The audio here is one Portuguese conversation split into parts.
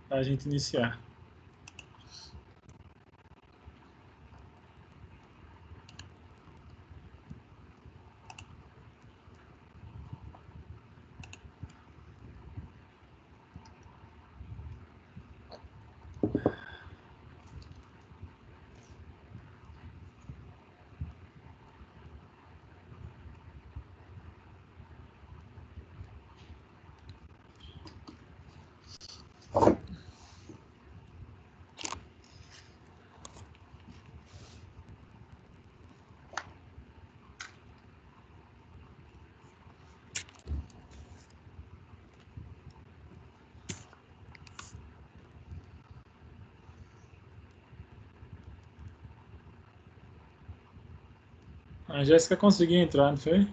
para a gente iniciar. A Jéssica conseguiu entrar, não foi?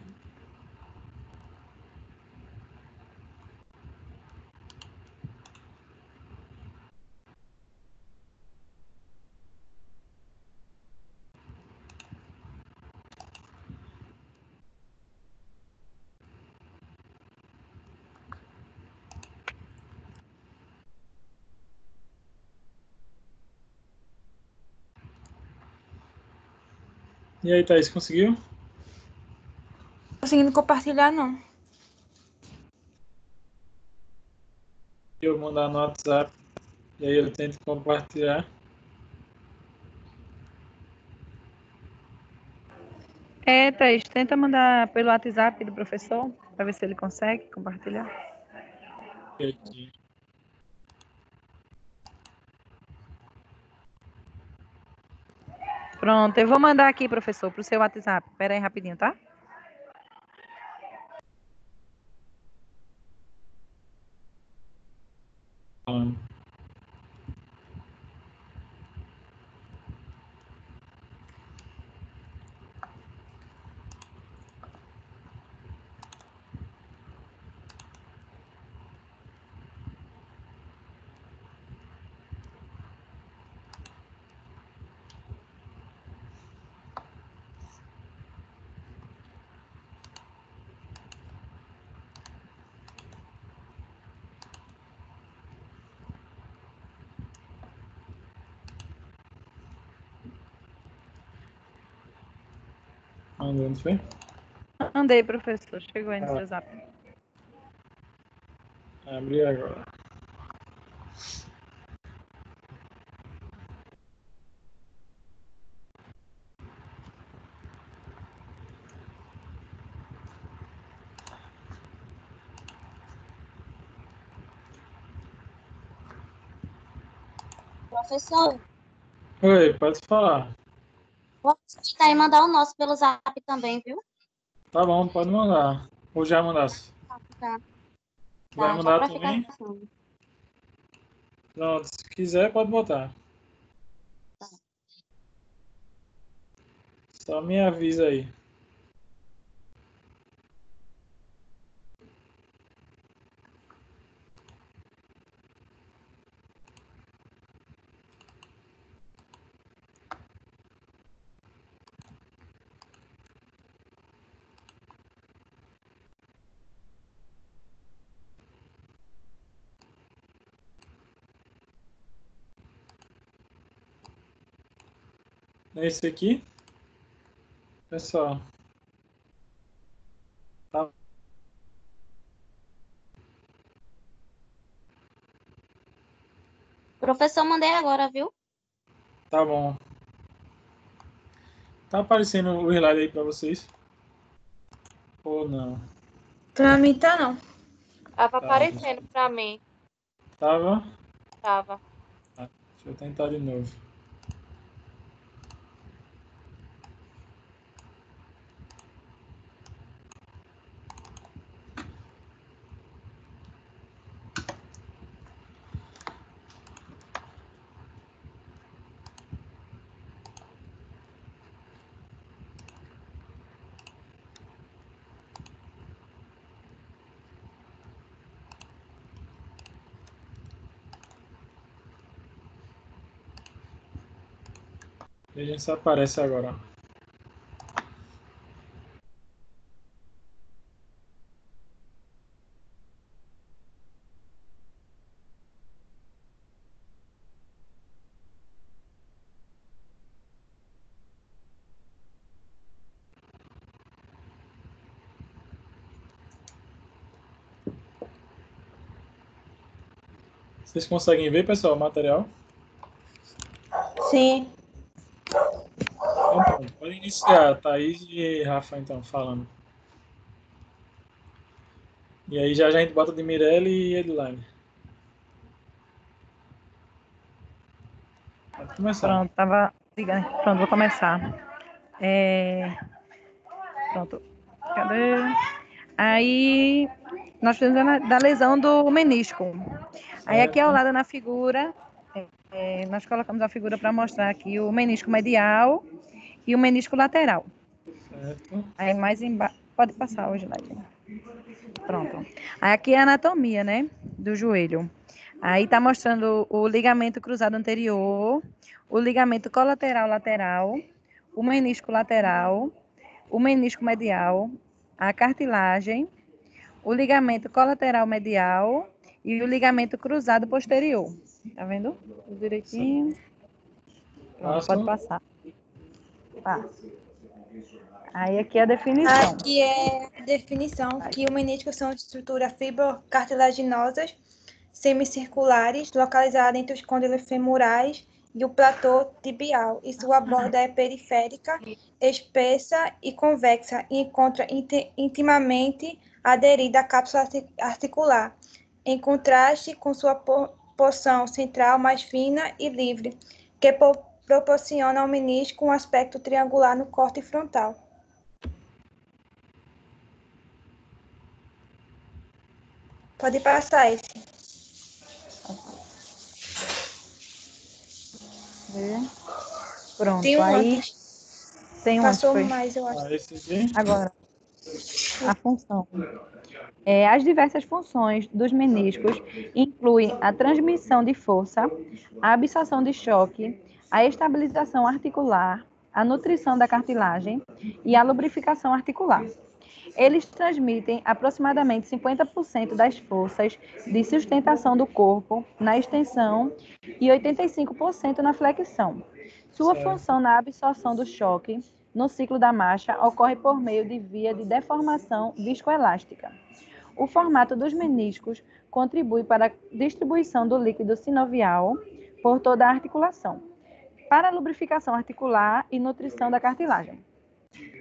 E aí, Thaís, conseguiu? Conseguindo compartilhar, não. Eu mandar no WhatsApp e aí eu tento compartilhar. Thaís, tenta mandar pelo WhatsApp do professor, para ver se ele consegue compartilhar. Direitinho. Pronto, eu vou mandar aqui, professor, para o seu WhatsApp. Espera aí rapidinho, tá? Mandou, não foi? Mandei, professor. Chegou aí no seu zap. Abri agora. Professor, Oi, pode falar. vou aceitar e mandar o nosso pelo Zap também, viu? Tá bom, pode mandar. Ou já mandasse? Tá, Vai já mandar para ficar também? assim. Pronto, se quiser pode botar. Só me avisa aí. Esse aqui, pessoal. Tá, Professor, mandei agora, viu? tá bom. Tá aparecendo o slide aí para vocês? Ou não? Pra mim tá não. Tava Tá. aparecendo para mim. Tava? Tava. Tá. Deixa eu tentar de novo. Veja se aparece agora. Vocês conseguem ver, pessoal, o material? Sim. Então, pronto. Pode iniciar, Thaís e Rafa, então, falando. E aí já a gente bota de Mirelle e Edline. Pode começar. Pronto, tava ligando. Pronto, vou começar. Pronto. Cadê? Aí, nós fizemos da lesão do menisco. Aí, aqui ao lado na figura, nós colocamos a figura para mostrar aqui o menisco medial e o menisco lateral. Certo. Aí, mais embaixo. Pode passar hoje, Ladinho. Pronto. Aí, aqui é a anatomia, né? Do joelho. Aí, tá mostrando o ligamento cruzado anterior, o ligamento colateral lateral, o menisco lateral, o menisco medial, a cartilagem, o ligamento colateral medial e o ligamento cruzado posterior. Tá vendo? Tudo direitinho. Pronto, pode passar. Tá. Aí aqui é a definição. Aqui é a definição que o menisco são de estruturas fibrocartilaginosas semicirculares, localizadas entre os côndilos femorais e o platô tibial, e sua borda é periférica, espessa e convexa, e encontra intimamente aderida à cápsula articular, em contraste com sua porção central mais fina e livre, que proporciona ao menisco um aspecto triangular no corte frontal. Pode passar esse. Pronto, Tem um aí antes. tem um Passou antes, foi. mais, eu acho. Esse aqui. Agora, a função. As diversas funções dos meniscos incluem a transmissão de força, a absorção de choque, a estabilização articular, a nutrição da cartilagem e a lubrificação articular. Eles transmitem aproximadamente 50% das forças de sustentação do corpo na extensão e 85% na flexão. Sua função na absorção do choque no ciclo da marcha ocorre por meio de via de deformação viscoelástica. O formato dos meniscos contribui para a distribuição do líquido sinovial por toda a articulação, para a lubrificação articular e nutrição da cartilagem.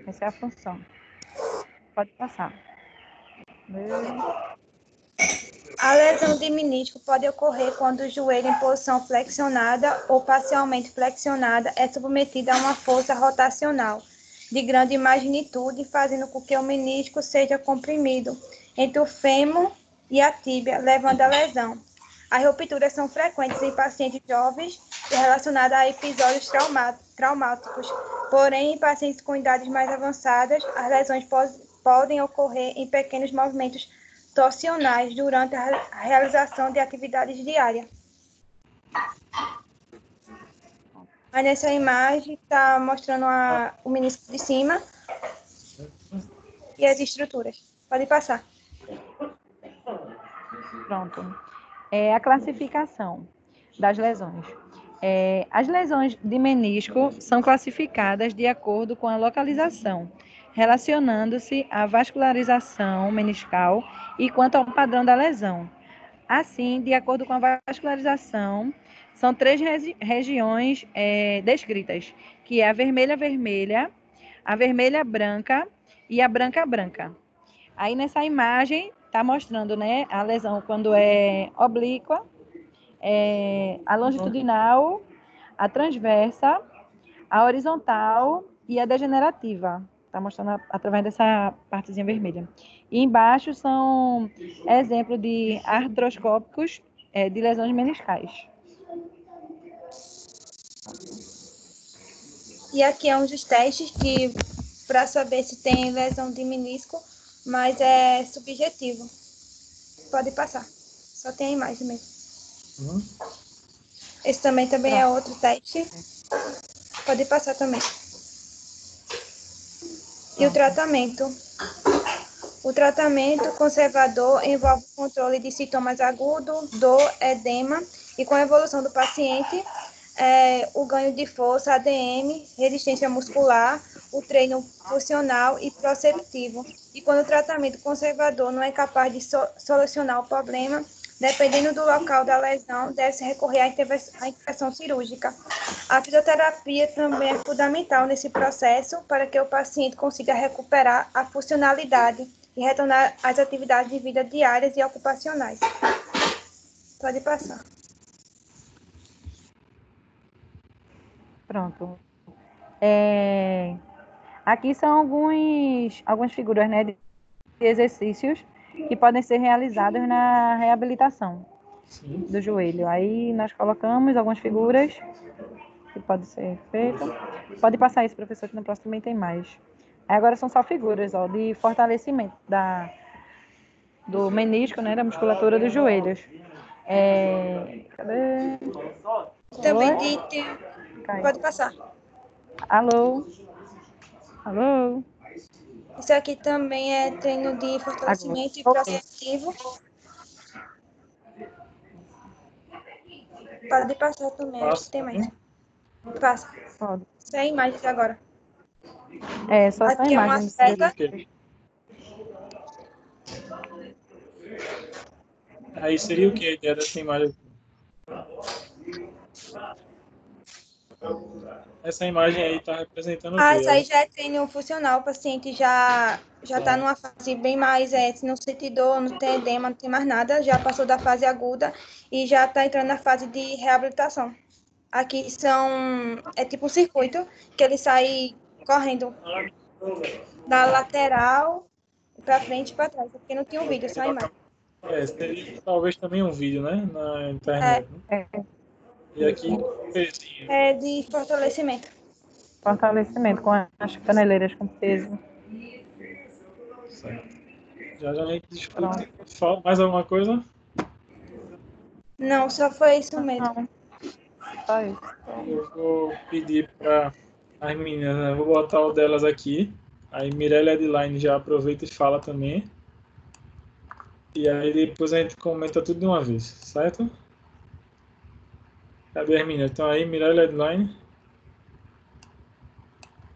Essa é a função. Pode passar. A lesão de menisco pode ocorrer quando o joelho em posição flexionada ou parcialmente flexionada é submetido a uma força rotacional de grande magnitude, fazendo com que o menisco seja comprimido entre o fêmur e a tíbia, levando à lesão. As rupturas são frequentes em pacientes jovens e relacionadas a episódios traumáticos. Porém, em pacientes com idades mais avançadas, as lesões podem ocorrer em pequenos movimentos torsionais durante a realização de atividades diárias. Aí nessa imagem está mostrando o menisco de cima e as estruturas. Pode passar. Pronto. A classificação das lesões. As lesões de menisco são classificadas de acordo com a localização, relacionando-se à vascularização meniscal e quanto ao padrão da lesão. Assim, de acordo com a vascularização, são 3 regiões descritas, que é a vermelha-vermelha, a vermelha-branca e a branca-branca. Aí nessa imagem está mostrando, né, a lesão quando é oblíqua, a longitudinal, a transversa, a horizontal e a degenerativa. Está mostrando através dessa partezinha vermelha. E embaixo são exemplos de artroscópicos de lesões meniscais. E aqui é um dos testes para saber se tem lesão de menisco, mas é subjetivo. Pode passar. Só tem a imagem mesmo. Esse também é outro teste. Pode passar também. E o tratamento? O tratamento conservador envolve o controle de sintomas agudos, dor, edema, e com a evolução do paciente, o ganho de força, ADM, resistência muscular, o treino funcional e proceptivo. E quando o tratamento conservador não é capaz de solucionar o problema, Dependendo do local da lesão, deve-se recorrer à intervenção cirúrgica. A fisioterapia também é fundamental nesse processo para que o paciente consiga recuperar a funcionalidade e retornar às atividades de vida diárias e ocupacionais. Pode passar. Pronto. Aqui são algumas figuras, né, de exercícios que podem ser realizados na reabilitação Sim. do joelho. Aí nós colocamos algumas figuras que podem ser feitas. Pode passar isso, professor, que no próximo também tem mais. Aí agora são só figuras, ó, de fortalecimento do menisco, né, da musculatura dos joelhos. Cadê? Também Oi? pode passar. Alô? Alô? Isso aqui também é treino de fortalecimento e proprioceptivo. Pode passar também, acho que tem mais. Passa. Pode. Sem imagens agora. Só são Aqui é uma imagens. seta. Aí seria o que a ideia dessa imagem? Essa imagem aí está representando o quê? Essa aí já é treino funcional. O paciente já está numa fase bem mais, se não sente dor, não tem edema, não tem mais nada, já passou da fase aguda e já está entrando na fase de reabilitação. Aqui é tipo um circuito que ele sai correndo da lateral para frente e para trás, porque não tinha um vídeo, só a imagem. Seria talvez também um vídeo, né? Na internet. Né? E aqui, pezinho. É de fortalecimento. Fortalecimento com as caneleiras com peso. Certo. Já a gente discute. Fala mais alguma coisa? Não, só foi isso mesmo. Não, só isso. Eu vou pedir para as meninas, né? Vou botar o delas aqui. Aí Mirella e Adeline já aproveita e fala também. E aí depois a gente comenta tudo de uma vez, certo? Cadê as meninas? Estão aí, Mirella e Adeline?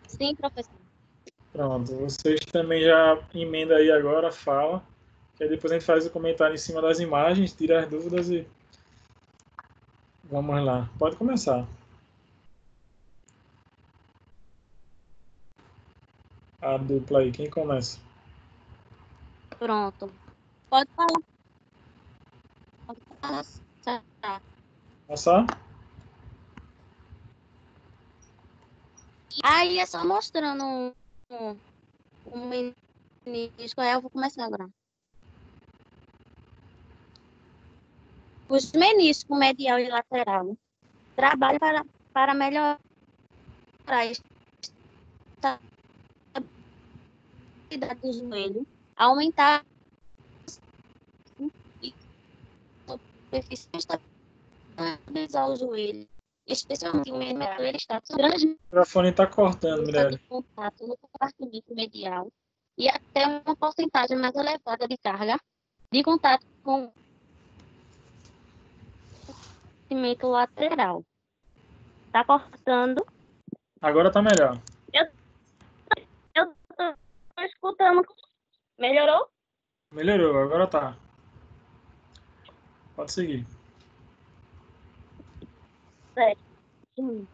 Sim, professor. Pronto, vocês também já emenda aí agora, fala. Que aí depois a gente faz o comentário em cima das imagens, tira as dúvidas e vamos lá. Pode começar. A dupla aí, quem começa? Pronto. Pode falar. Pode falar. Tá. Passar? Aí é só mostrando um menisco. Aí eu vou começar agora. Os meniscos medial e lateral trabalham para melhorar a estabilidade do joelho, aumentar a superfície, estabilizar o joelho, especialmente o medial, ele está com grande O microfone está cortando, força Mirella. de contato no compartimento medial e até uma porcentagem mais elevada de carga de contato com o compartimento lateral. Tá cortando? Agora tá melhor. Eu tô escutando. Melhorou? Melhorou, agora tá. Pode seguir. Certo.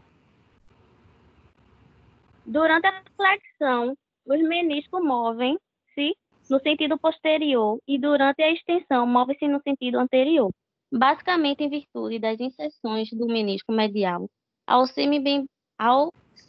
Durante a flexão, os meniscos movem-se no sentido posterior e durante a extensão movem-se no sentido anterior, basicamente em virtude das inserções do menisco medial ao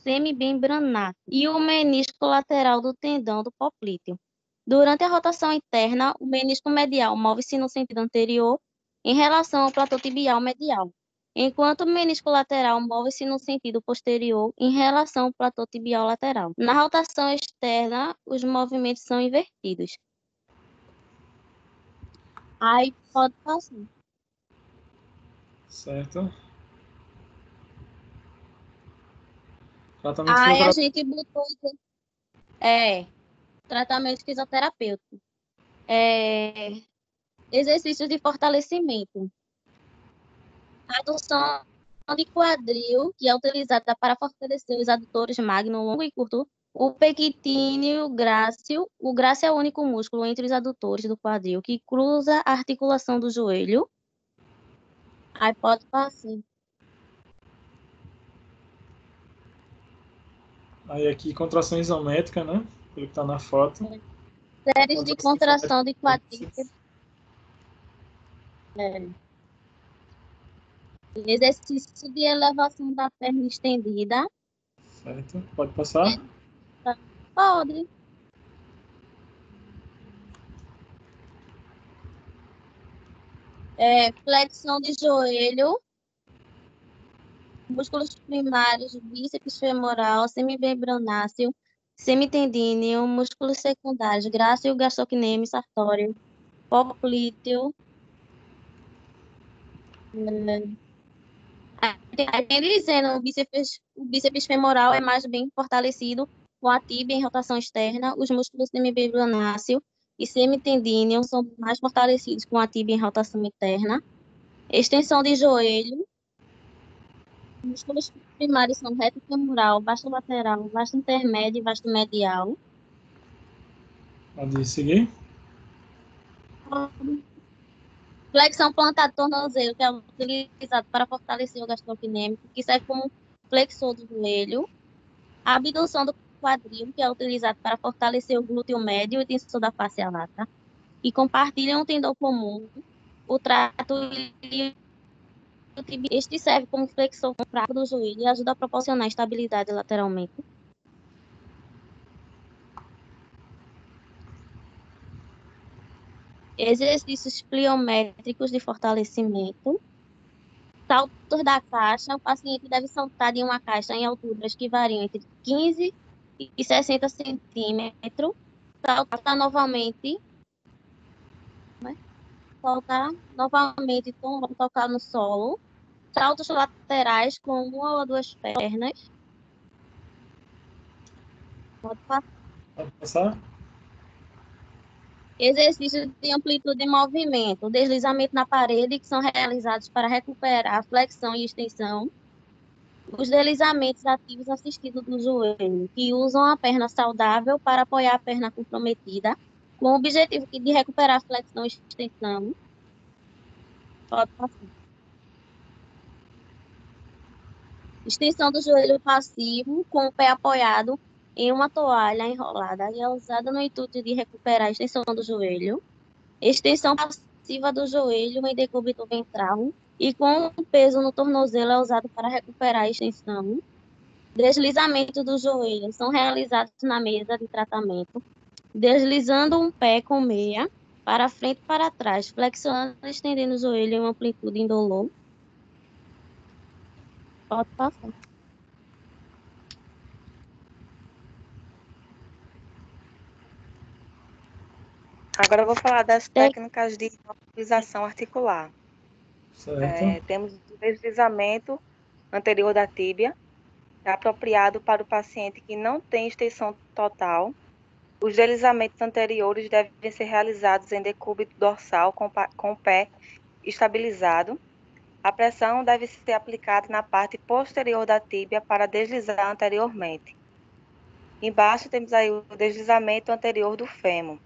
semimembranato e o menisco lateral do tendão do poplíteo. Durante a rotação interna, o menisco medial move-se no sentido anterior em relação ao platô tibial medial, enquanto o menisco lateral move-se no sentido posterior em relação ao platô tibial lateral. Na rotação externa, os movimentos são invertidos. Aí pode passar. Certo. Tratamento Aí a favorável. gente botou tratamento fisioterapêutico. Exercícios de fortalecimento. Adução de quadril, que é utilizada para fortalecer os adutores magno, longo e curto O pequitíneo grácil. O grácil é o único músculo entre os adutores do quadril que cruza a articulação do joelho. Aí pode passar. Aí aqui, contração isométrica, né? Pelo que está na foto. Séries de contração de quadríceps. Exercício de elevação da perna estendida. Certo. Pode passar. Pode. Flexão de joelho. Músculos primários, bíceps femoral, semimembranáceo, semitendíneo, músculos secundários, grácil, gastrocnêmio, sartório, poplíteo. Aí dizendo, o bíceps femoral é mais bem fortalecido com a tíbia em rotação externa, os músculos semimembranáceo e semitendíneo são mais fortalecidos com a tíbia em rotação interna. Extensão de joelho. Os músculos primários são reto femoral, vasto lateral, vasto intermédio e vasto medial. Pode seguir. Flexão plantar-tornozelo, que é utilizado para fortalecer o gastrocnêmico, que serve como flexor do joelho. A abdução do quadril, que é utilizado para fortalecer o glúteo médio e tensor da face lata, e compartilham um tendão comum. O trato este serve como flexor fraco do joelho e ajuda a proporcionar estabilidade lateralmente. Exercícios pliométricos de fortalecimento. Saltos da caixa. O paciente deve saltar de uma caixa em alturas que variam entre 15 e 60 centímetros. Saltar novamente. Saltar novamente, tocar no solo. Saltos laterais com uma ou duas pernas. Pode passar. Exercícios de amplitude de movimento, deslizamento na parede, que são realizados para recuperar a flexão e extensão. Os deslizamentos ativos assistidos do joelho, que usam a perna saudável para apoiar a perna comprometida, com o objetivo de recuperar a flexão e extensão. Pode passar. Extensão do joelho passivo, com o pé apoiado em uma toalha enrolada e é usada no intuito de recuperar a extensão do joelho. Extensão passiva do joelho em decúbito ventral e com o peso no tornozelo é usado para recuperar a extensão. Deslizamento do joelho são realizados na mesa de tratamento, deslizando um pé com meia para frente e para trás, flexionando e estendendo o joelho em uma amplitude indolor. Pode passar. Agora eu vou falar das técnicas de imobilização articular. Temos o deslizamento anterior da tíbia, é apropriado para o paciente que não tem extensão total. Os deslizamentos anteriores devem ser realizados em decúbito dorsal com o pé estabilizado. A pressão deve ser aplicada na parte posterior da tíbia para deslizar anteriormente. Embaixo temos aí o deslizamento anterior do fêmur,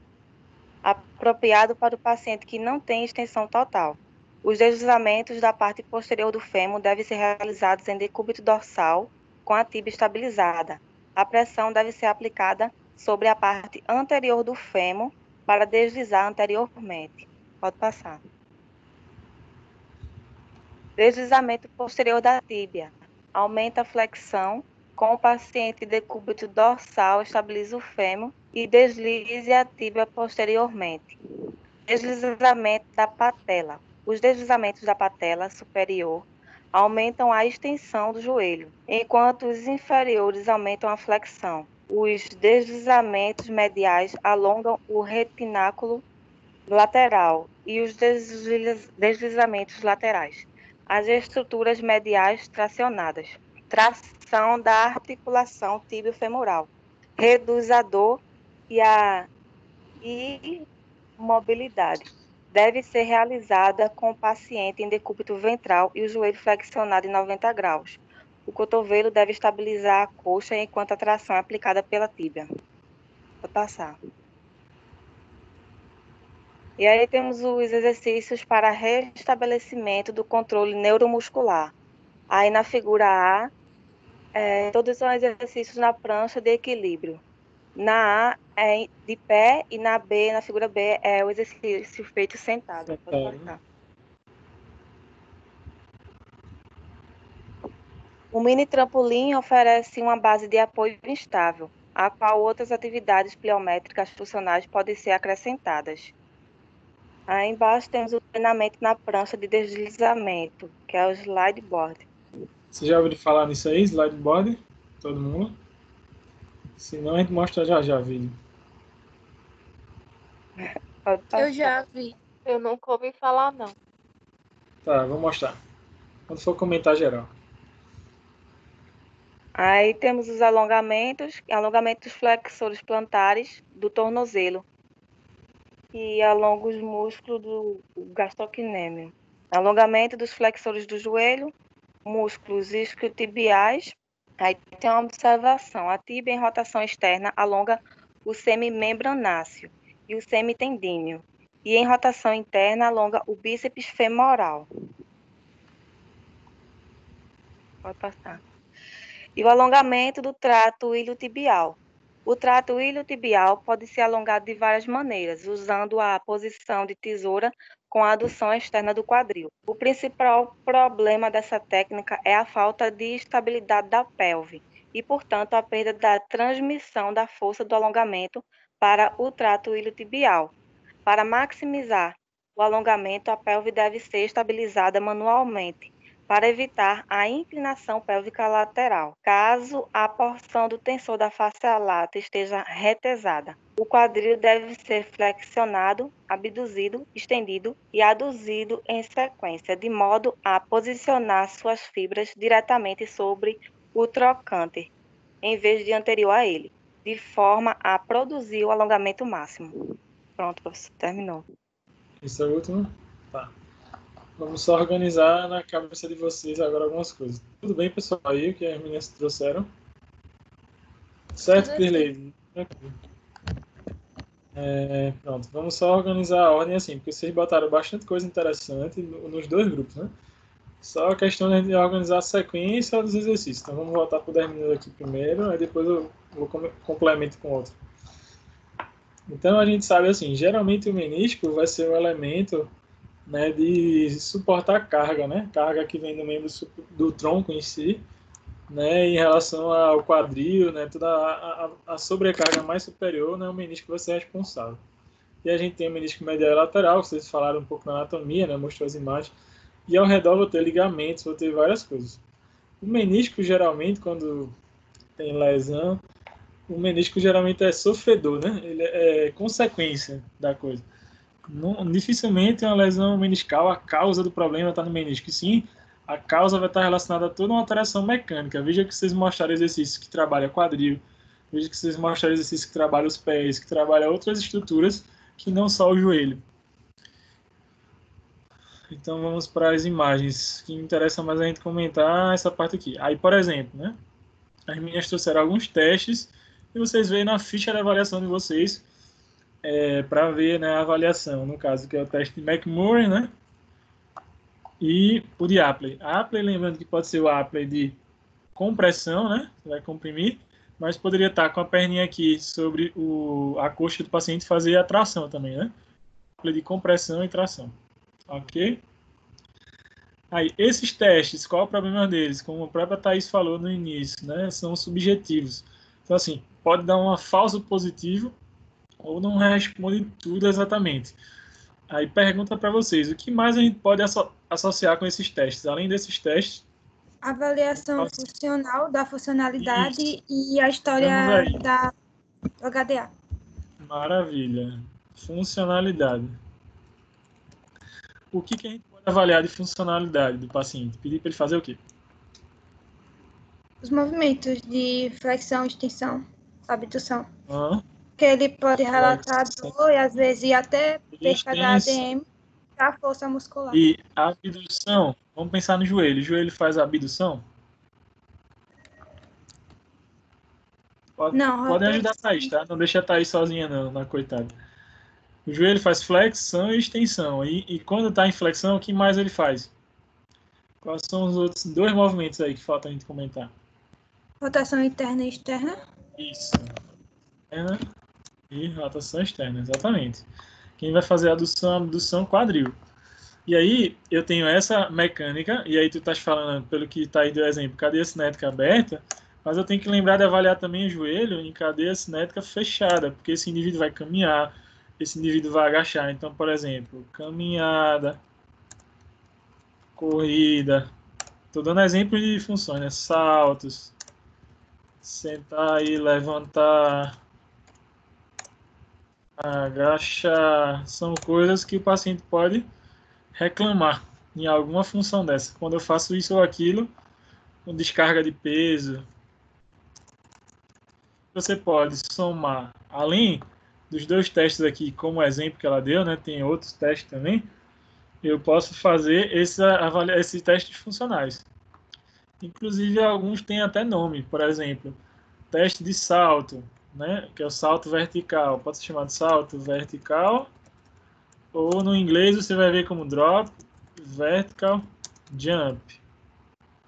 apropriado para o paciente que não tem extensão total. Os deslizamentos da parte posterior do fêmur devem ser realizados em decúbito dorsal com a tíbia estabilizada. A pressão deve ser aplicada sobre a parte anterior do fêmur para deslizar anteriormente. Pode passar. Deslizamento posterior da tíbia. Aumenta a flexão. Com o paciente decúbito dorsal, estabiliza o fêmur e deslize a tíbia posteriormente. Deslizamento da patela. Os deslizamentos da patela superior aumentam a extensão do joelho, enquanto os inferiores aumentam a flexão. Os deslizamentos mediais alongam o retináculo lateral e os deslizamentos laterais. As estruturas mediais tracionadas. Tração da articulação tíbio-femoral. Reduz a dor e a imobilidade. Deve ser realizada com o paciente em decúbito ventral e o joelho flexionado em 90 graus. o cotovelo deve estabilizar a coxa enquanto a tração é aplicada pela tíbia. Vou passar. E aí temos os exercícios para restabelecimento do controle neuromuscular. Aí na figura A, todos são exercícios na prancha de equilíbrio. Na A é de pé e na B, na figura B, é o exercício feito sentado. Pode passar. O mini trampolim oferece uma base de apoio instável, a qual outras atividades pliométricas funcionais podem ser acrescentadas. Aí embaixo temos o treinamento na prancha de deslizamento, que é o slideboard. Você já ouviu falar nisso aí, slideboard? Todo mundo? Se não, a gente mostra já vídeo. Eu já vi. Eu nunca ouvi falar, não. Tá, vou mostrar. Quando for comentar geral. Aí temos os alongamentos flexores plantares do tornozelo, que alonga os músculos do gastrocnêmio. Alongamento dos flexores do joelho, músculos isquiotibiais. Aí tem uma observação: a tíbia em rotação externa alonga o semimembranáceo e o semitendíneo, e em rotação interna alonga o bíceps femoral. Pode passar. E o alongamento do trato iliotibial. O trato iliotibial pode ser alongado de várias maneiras, usando a posição de tesoura com a adução externa do quadril. O principal problema dessa técnica é a falta de estabilidade da pelve e, portanto, a perda da transmissão da força do alongamento para o trato iliotibial. Para maximizar o alongamento, a pelve deve ser estabilizada manualmente, para evitar a inclinação pélvica lateral, caso a porção do tensor da face lata esteja retesada. O quadril deve ser flexionado, abduzido, estendido e aduzido em sequência, de modo a posicionar suas fibras diretamente sobre o trocânter, em vez de anterior a ele, de forma a produzir o alongamento máximo. Pronto, professor, terminou. Isso é o último? Tá. Vamos só organizar na cabeça de vocês agora algumas coisas. Tudo bem, pessoal? Aí o que as meninas trouxeram? Certo, Kirley? Pronto, vamos só organizar a ordem assim, porque vocês botaram bastante coisa interessante nos dois grupos, né? Só a questão de organizar a sequência dos exercícios. Então vamos voltar para o 10 minutos aqui primeiro, aí depois eu vou complemento com outro. Então a gente sabe assim, geralmente o menisco vai ser um elemento, né, de suportar carga, né? Carga que vem do membro do tronco em si, né, em relação ao quadril, né, toda a sobrecarga mais superior, né, o menisco vai ser responsável. E a gente tem o menisco medial e lateral, vocês falaram um pouco na anatomia, né, mostrou as imagens, e ao redor vou ter ligamentos, vou ter várias coisas. O menisco, geralmente, quando tem lesão, o menisco geralmente é sofredor, né, ele é consequência da coisa. Dificilmente uma lesão meniscal, a causa do problema está no menisco. Sim, a causa vai estar relacionada a toda uma alteração mecânica. Veja que vocês mostraram exercícios que trabalham quadril, veja que vocês mostraram exercícios que trabalham os pés, que trabalham outras estruturas que não só o joelho. Então vamos para as imagens, que interessa mais a gente comentar essa parte aqui. Aí, por exemplo, né, as meninas trouxeram alguns testes e vocês veem na ficha de avaliação de vocês, para ver, né, a avaliação, no caso, que é o teste de McMurray, né, e o de Apley. Apley, lembrando que pode ser o Apley de compressão, né, você vai comprimir, mas poderia estar com a perninha aqui sobre a coxa do paciente e fazer a tração também, né, Apley de compressão e tração, ok? Aí, esses testes, qual é o problema deles? Como a própria Thaís falou no início, né, são subjetivos. Então, assim, pode dar um falso positivo, ou não responde tudo exatamente. Aí pergunta para vocês, o que mais a gente pode associar com esses testes? Além desses testes... Avaliação funcional, da funcionalidade. Isso. E a história da HDA. Maravilha. Funcionalidade. O que a gente pode avaliar de funcionalidade do paciente? Pedir para ele fazer o quê? Os movimentos de flexão, extensão, abdução. Que ele pode relatar dor e às vezes até perca da ADM para a força muscular. E a abdução, vamos pensar no joelho. O joelho faz a abdução? Podem ajudar a Thaís, tá? Não deixa a Thaís sozinha, não, na coitada. O joelho faz flexão e extensão. E quando está em flexão, o que mais ele faz? Quais são os outros 2 movimentos aí que falta a gente comentar? Rotação interna e externa. Isso. Interna e rotação externa, exatamente. Quem vai fazer a abdução, quadril. E aí, eu tenho essa mecânica, e aí tu estás falando, pelo que está aí do exemplo, cadeia cinética aberta, mas eu tenho que lembrar de avaliar também o joelho em cadeia cinética fechada, porque esse indivíduo vai caminhar, esse indivíduo vai agachar. Então, por exemplo, caminhada, corrida. Estou dando exemplos de funções, né? Saltos, sentar e levantar, agachar. São coisas que o paciente pode reclamar em alguma função dessa. Quando eu faço isso ou aquilo, com descarga de peso, você pode somar, além dos 2 testes aqui, como exemplo que ela deu, né? Tem outros testes também. Eu posso fazer esses testes funcionais. Inclusive, alguns têm até nome. Por exemplo, teste de salto, né? Que é o salto vertical. Pode ser chamado salto vertical. Ou no inglês você vai ver como drop, vertical, jump.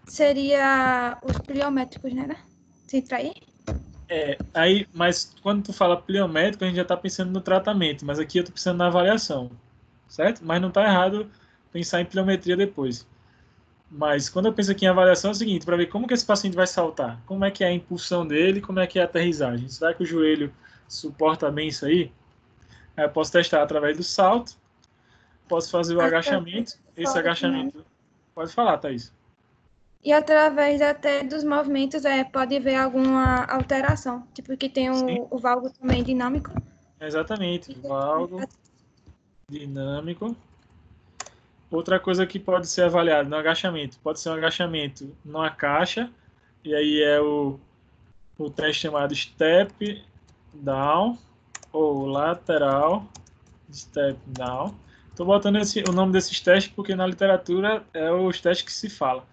Seria os pliométricos, né? Se trair? Aí, mas quando tu fala pliométrico, a gente já está pensando no tratamento. Mas aqui eu estou pensando na avaliação. Certo? Mas não está errado pensar em pliometria depois. Mas quando eu penso aqui em avaliação é o seguinte, para ver como que esse paciente vai saltar, como é que é a impulsão dele, como é que é a aterrissagem. Será que o joelho suporta bem isso aí? Aí eu posso testar através do salto, posso fazer o agachamento, esse agachamento... Pode falar, Thaís. E através até dos movimentos pode ver alguma alteração, tipo que tem o valgo também dinâmico. Exatamente, valgo dinâmico. Outra coisa que pode ser avaliada no agachamento, pode ser um agachamento numa caixa, e aí é o teste chamado step down, ou lateral step down. Estou botando o nome desses testes porque na literatura é os testes que se fala.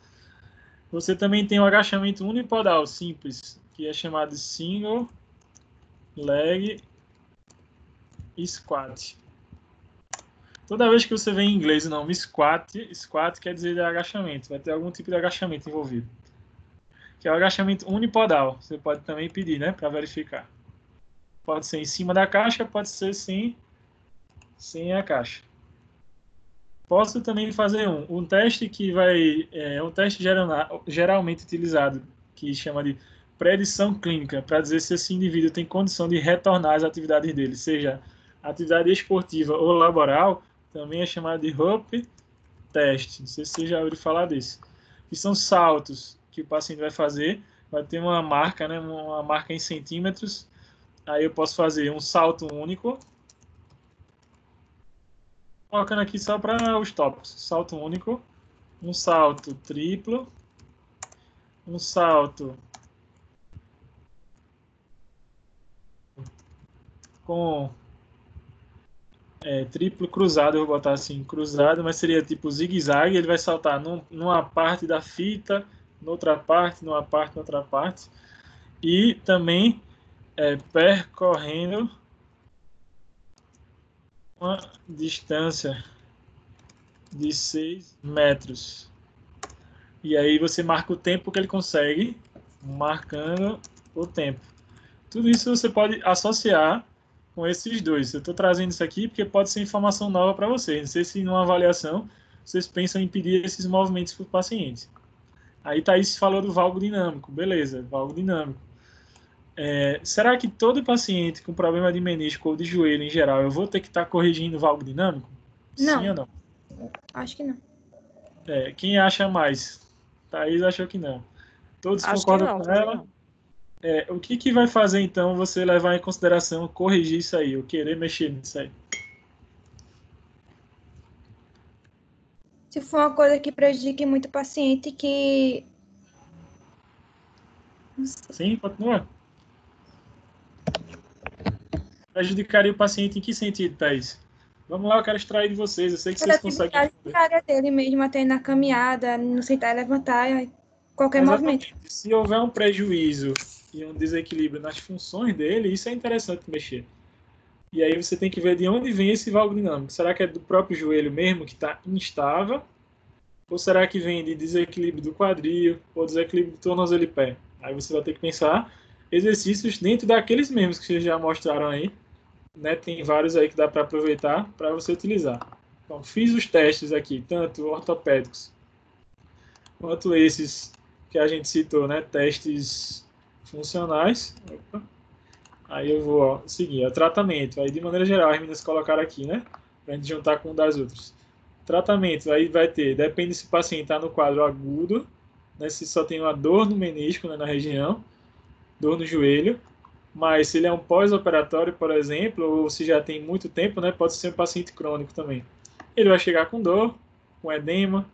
Você também tem o agachamento unipodal simples, que é chamado de single leg squat. Toda vez que você vê em inglês o nome squat quer dizer agachamento, vai ter algum tipo de agachamento envolvido. Que é o agachamento unipodal. Você pode também pedir, né, para verificar. Pode ser em cima da caixa, pode ser sem a caixa. Posso também fazer um teste que um teste geralmente utilizado, que chama de predição clínica, para dizer se esse indivíduo tem condição de retornar às atividades dele, seja atividade esportiva ou laboral, também é chamado de Hope Test. Não sei se você já ouviu falar desse. Que são saltos que o paciente vai fazer, vai ter uma marca, né, uma marca em centímetros. Aí eu posso fazer um salto único, colocando aqui só para os tópicos. Salto único, um salto triplo, um salto com triplo cruzado, eu vou botar assim, cruzado, mas seria tipo zigue-zague, ele vai saltar numa parte da fita, noutra parte, numa parte, noutra parte, e também percorrendo uma distância de 6 metros. E aí você marca o tempo que ele consegue, marcando o tempo. Tudo isso você pode associar com esses dois. Eu estou trazendo isso aqui porque pode ser informação nova para vocês. Não sei se numa avaliação vocês pensam em pedir esses movimentos para o paciente. Aí Thaís falou do valgo dinâmico. Beleza, valgo dinâmico. Será que todo paciente com problema de menisco ou de joelho em geral, eu vou ter que estar corrigindo o valgo dinâmico? Não. Sim ou não? Acho que não. Quem acha mais? Thaís achou que não. Todos concordam com ela? O que vai fazer, então, você levar em consideração corrigir isso aí, ou querer mexer nisso aí? Se for uma coisa que prejudique muito o paciente, que... Sim, continua. Prejudicaria o paciente em que sentido, Thaís? Vamos lá, eu quero extrair de vocês. Eu sei que vocês conseguem. A área dele mesmo, até na caminhada, no sentar e levantar, qualquer movimento. Se houver um prejuízo e um desequilíbrio nas funções dele, isso é interessante mexer. E aí você tem que ver de onde vem esse valgo dinâmico. Será que é do próprio joelho mesmo que está instável? Ou será que vem de desequilíbrio do quadril ou desequilíbrio do tornozelo e pé? Aí você vai ter que pensar exercícios dentro daqueles mesmos que vocês já mostraram aí. Né? Tem vários aí que dá para aproveitar para você utilizar. Então, fiz os testes aqui, tanto ortopédicos quanto esses que a gente citou, né? Testes funcionais. Opa. Aí eu vou seguir. O tratamento. Aí, de maneira geral, as meninas colocaram aqui, né? Para a gente juntar com um das outras. Tratamento. Aí vai ter, depende se o paciente está no quadro agudo, né? Se só tem uma dor no menisco, né, na região, dor no joelho. Mas se ele é um pós-operatório, por exemplo, ou se já tem muito tempo, né? Pode ser um paciente crônico também. Ele vai chegar com dor, com edema,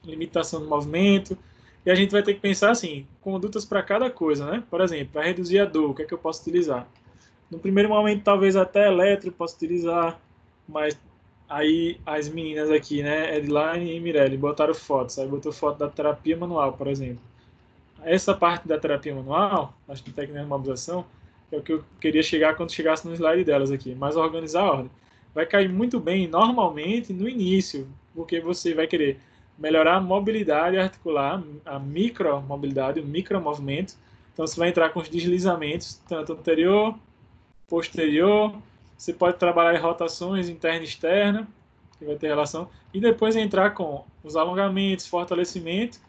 limitação do movimento, e a gente vai ter que pensar assim, condutas para cada coisa, né? Por exemplo, para reduzir a dor, o que é que eu posso utilizar? No primeiro momento, talvez até eletro posso utilizar, mas aí as meninas aqui, né, Edline e Mirelle, botaram fotos, aí botou foto da terapia manual, por exemplo. Essa parte da terapia manual, acho que técnica de mobilização, é o que eu queria chegar quando chegasse no slide delas aqui, mas organizar a ordem. Vai cair muito bem, normalmente, no início, porque você vai querer melhorar a mobilidade articular, a micromobilidade, o micromovimento. Então, você vai entrar com os deslizamentos, tanto anterior, posterior. Você pode trabalhar em rotações interna e externa, que vai ter relação. E depois entrar com os alongamentos, fortalecimento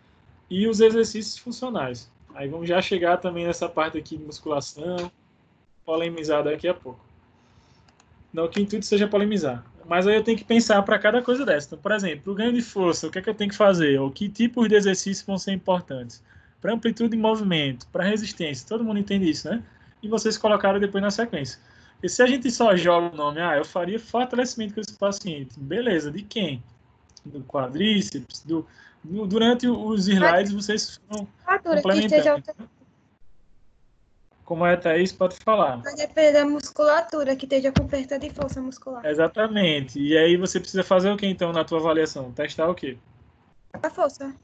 e os exercícios funcionais. Aí vamos já chegar também nessa parte aqui de musculação, polemizar daqui a pouco. Não que o intuito seja polemizar. Mas aí eu tenho que pensar para cada coisa dessa. Então, por exemplo, para o ganho de força, o que é que eu tenho que fazer? Ou que tipos de exercícios vão ser importantes? Para amplitude de movimento, para resistência, todo mundo entende isso, né? E vocês colocaram depois na sequência. E se a gente só joga o nome, eu faria fortalecimento com esse paciente. Beleza, de quem? Do quadríceps, durante os slides vocês vão complementando. Como é, Thaís? Pode falar. Vai depender da musculatura, que esteja com perda de força muscular. Exatamente. E aí você precisa fazer o que, então, na tua avaliação? Testar o quê? A força.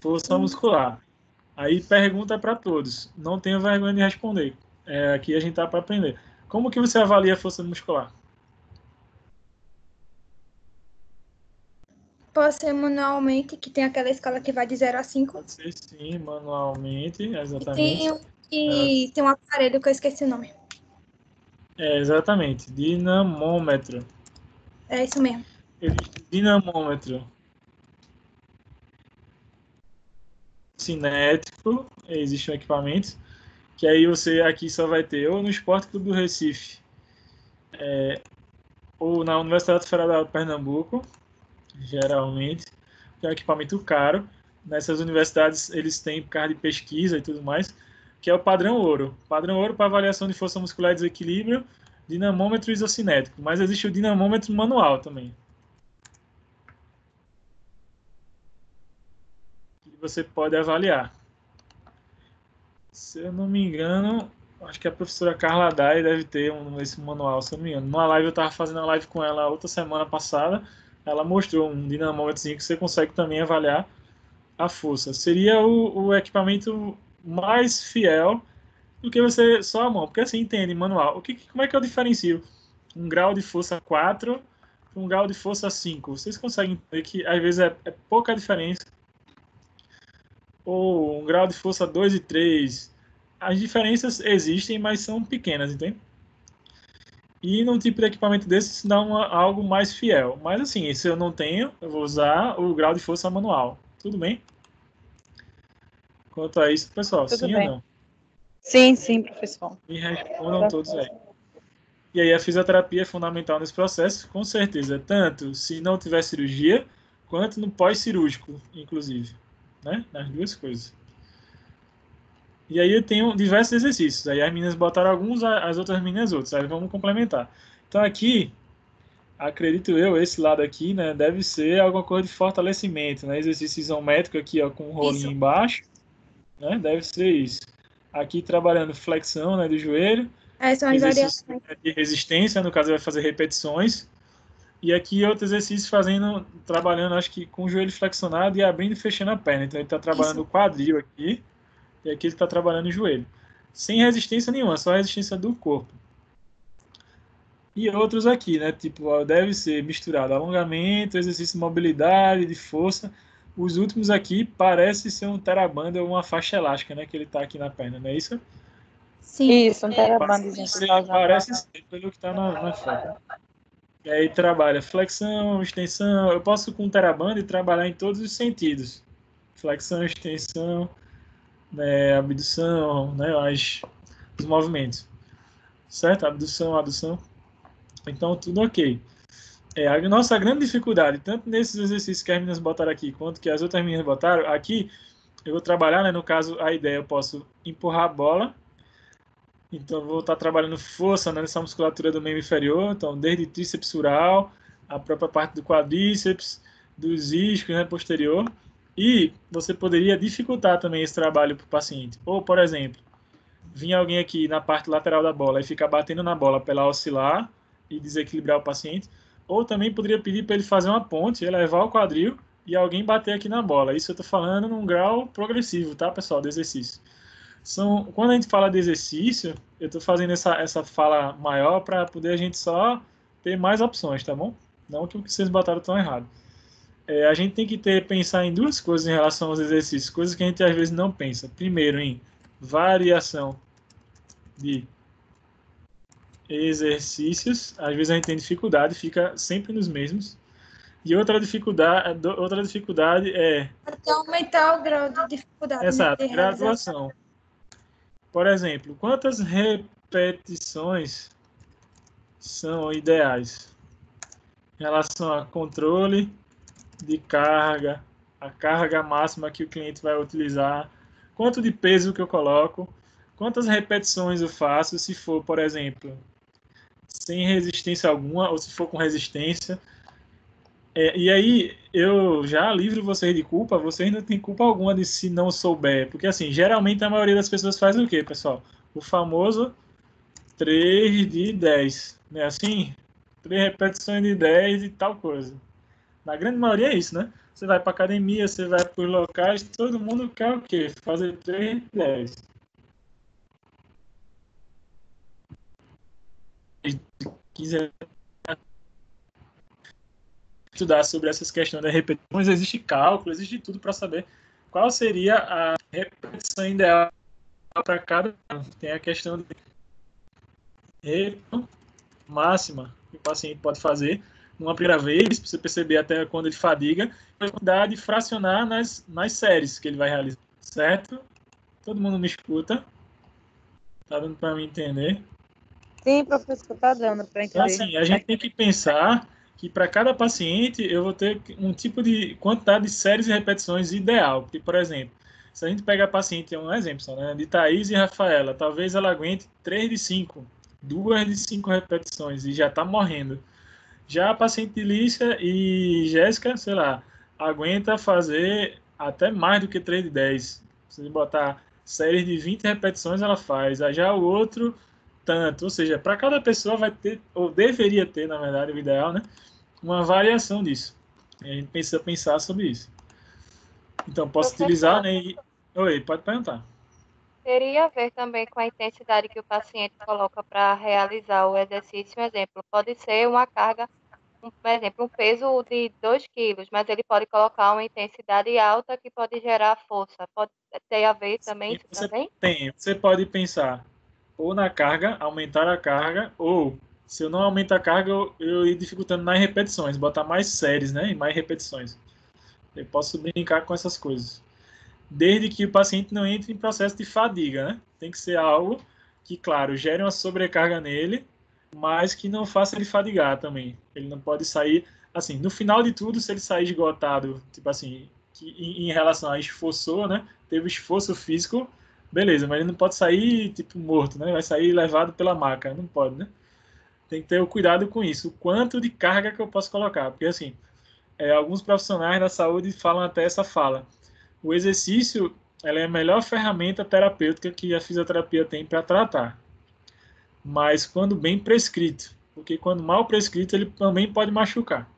Força muscular. Aí pergunta para todos. Não tenha vergonha de responder. Aqui a gente tá para aprender. Como que você avalia a força muscular? Pode ser manualmente, que tem aquela escala que vai de 0 a 5. Pode ser sim, manualmente, exatamente. E tem um aparelho que eu esqueci o nome. Exatamente, dinamômetro. É isso mesmo. Existe dinamômetro cinético, existe um equipamento, que aí você aqui só vai ter ou no Esporte Clube do Recife, ou na Universidade Federal de Pernambuco, geralmente, que é um equipamento caro. Nessas universidades eles têm por causa de pesquisa e tudo mais, que é o padrão ouro. Padrão ouro para avaliação de força muscular e desequilíbrio, dinamômetro isocinético. Mas existe o dinamômetro manual também. Que você pode avaliar. Se eu não me engano, acho que a professora Carla Dai deve ter esse manual, se eu não me engano. Numa live, eu estava fazendo uma live com ela outra semana passada, ela mostrou um dinamômetrozinho que você consegue também avaliar a força. Seria o equipamento mais fiel do que você só a mão, porque assim, entende, manual. Como é que eu diferencio um grau de força 4 para um grau de força 5? Vocês conseguem entender que às vezes é pouca diferença. Ou um grau de força 2 e 3. As diferenças existem, mas são pequenas, entende? E num tipo de equipamento desse, isso dá algo mais fiel. Mas assim, se eu não tenho, eu vou usar o grau de força manual. Tudo bem? Quanto a isso, pessoal, Tudo sim bem. ou não? Sim, professor. Me respondam todos aí. E aí a fisioterapia é fundamental nesse processo, com certeza. Tanto se não tiver cirurgia, quanto no pós-cirúrgico, inclusive. Né? Nas duas coisas. E aí eu tenho diversos exercícios. Aí as meninas botaram alguns, as outras meninas outros. Aí vamos complementar. Então aqui, acredito eu, esse lado aqui, né, deve ser alguma coisa de fortalecimento, né? Exercício isométrico aqui, ó, com um rolinho embaixo, né? Deve ser isso. Aqui trabalhando flexão, né, do joelho. São as variações. De resistência, no caso vai fazer repetições. E aqui outro exercício trabalhando, acho que com o joelho flexionado e abrindo e fechando a perna. Então ele está trabalhando o quadril aqui, e aqui ele está trabalhando o joelho. sem resistência nenhuma, só resistência do corpo. E outros aqui, né? Tipo, ó, deve ser misturado alongamento, exercício de mobilidade, de força. Os últimos aqui parece ser um teraband ou uma faixa elástica, né? Que ele tá aqui na perna, não é isso? Sim. Isso, um terabandozinho que tá usando. Parece ser, pelo que tá na foto. E aí trabalha flexão, extensão. Eu posso com o teraband trabalhar em todos os sentidos. Flexão, extensão, né, abdução, né, os movimentos. Certo? Abdução, adução. Então, tudo ok. A nossa grande dificuldade, tanto nesses exercícios que as meninas botaram aqui, quanto que as outras meninas botaram, aqui eu vou trabalhar, né, no caso, a ideia, eu posso empurrar a bola, então eu vou estar trabalhando força, né, nessa musculatura do membro inferior, então desde tríceps sural, a própria parte do quadríceps, dos isquios, né, posterior, e você poderia dificultar também esse trabalho para o paciente. Ou, por exemplo, vir alguém aqui na parte lateral da bola e ficar batendo na bola para ela oscilar e desequilibrar o paciente, ou também poderia pedir para ele fazer uma ponte, elevar o quadril e alguém bater aqui na bola. Isso eu estou falando num grau progressivo, tá, pessoal, do exercício. Quando a gente fala de exercício, eu estou fazendo essa fala maior para poder a gente só ter mais opções, tá bom? Não que o que vocês botaram tão errado. A gente tem que pensar em duas coisas em relação aos exercícios, coisas que a gente às vezes não pensa. Primeiro, em variação de exercícios, às vezes a gente tem dificuldade, fica sempre nos mesmos. E outra dificuldade é... Até aumentar o grau de dificuldade. Exato, graduação. Por exemplo, quantas repetições são ideais em relação a controle de carga, a carga máxima que o cliente vai utilizar, quanto de peso que eu coloco, quantas repetições eu faço, se for, por exemplo, sem resistência alguma, ou se for com resistência. E aí, eu já livro vocês de culpa, vocês não têm culpa alguma de se não souber, porque assim, geralmente a maioria das pessoas faz o quê, pessoal? O famoso 3 de 10, né? Assim, 3 repetições de 10 e tal coisa. Na grande maioria é isso, né? Você vai para academia, você vai para os locais, todo mundo quer o quê? Fazer 3 de 10. Quiser estudar sobre essas questões das repetições, existe cálculo, existe tudo para saber qual seria a repetição ideal para cada. Tem a questão de repetição máxima que o paciente pode fazer uma primeira vez, para você perceber até quando ele fadiga, e a quantidade de fracionar nas séries que ele vai realizar, certo? Todo mundo me escuta? Tá dando para me entender? Sim, professor, tá dando para entender. Então, assim, a gente tem que pensar que para cada paciente eu vou ter um tipo de quantidade de séries e repetições ideal. Porque, por exemplo, se a gente pega a paciente, é um exemplo só, né, de Thaís e Rafaela, talvez ela aguente 3 de 5, 2 de 5 repetições e já está morrendo. Já a paciente de Lícia e Jéssica, sei lá, aguenta fazer até mais do que 3 de 10. Se botar séries de 20 repetições, ela faz. Aí já o outro, tanto. Ou seja, para cada pessoa vai ter, ou deveria ter, na verdade, o ideal, né? Uma variação disso. E a gente precisa pensar sobre isso. Então, posso utilizar, né? Oi, pode perguntar. Teria a ver também com a intensidade que o paciente coloca para realizar o exercício. Um exemplo, pode ser uma carga, por exemplo, um peso de 2 quilos, mas ele pode colocar uma intensidade alta que pode gerar força. Pode ter a ver também isso também? Você pode pensar ou na carga, aumentar a carga, ou se eu não aumento a carga, eu ir dificultando nas repetições, botar mais séries, né? E mais repetições. Eu posso brincar com essas coisas. Desde que o paciente não entre em processo de fadiga, né? Tem que ser algo que, claro, gere uma sobrecarga nele, mas que não faça ele fadigar também. Ele não pode sair, assim, no final de tudo, se ele sair esgotado, tipo assim, que em relação a esforço, né? Teve esforço físico, beleza, mas ele não pode sair, tipo, morto, né? Vai sair levado pela maca, não pode, né? Tem que ter o cuidado com isso, o quanto de carga que eu posso colocar, porque, assim, alguns profissionais da saúde falam até essa fala. O exercício, ela é a melhor ferramenta terapêutica que a fisioterapia tem para tratar. Mas quando bem prescrito, porque quando mal prescrito ele também pode machucar.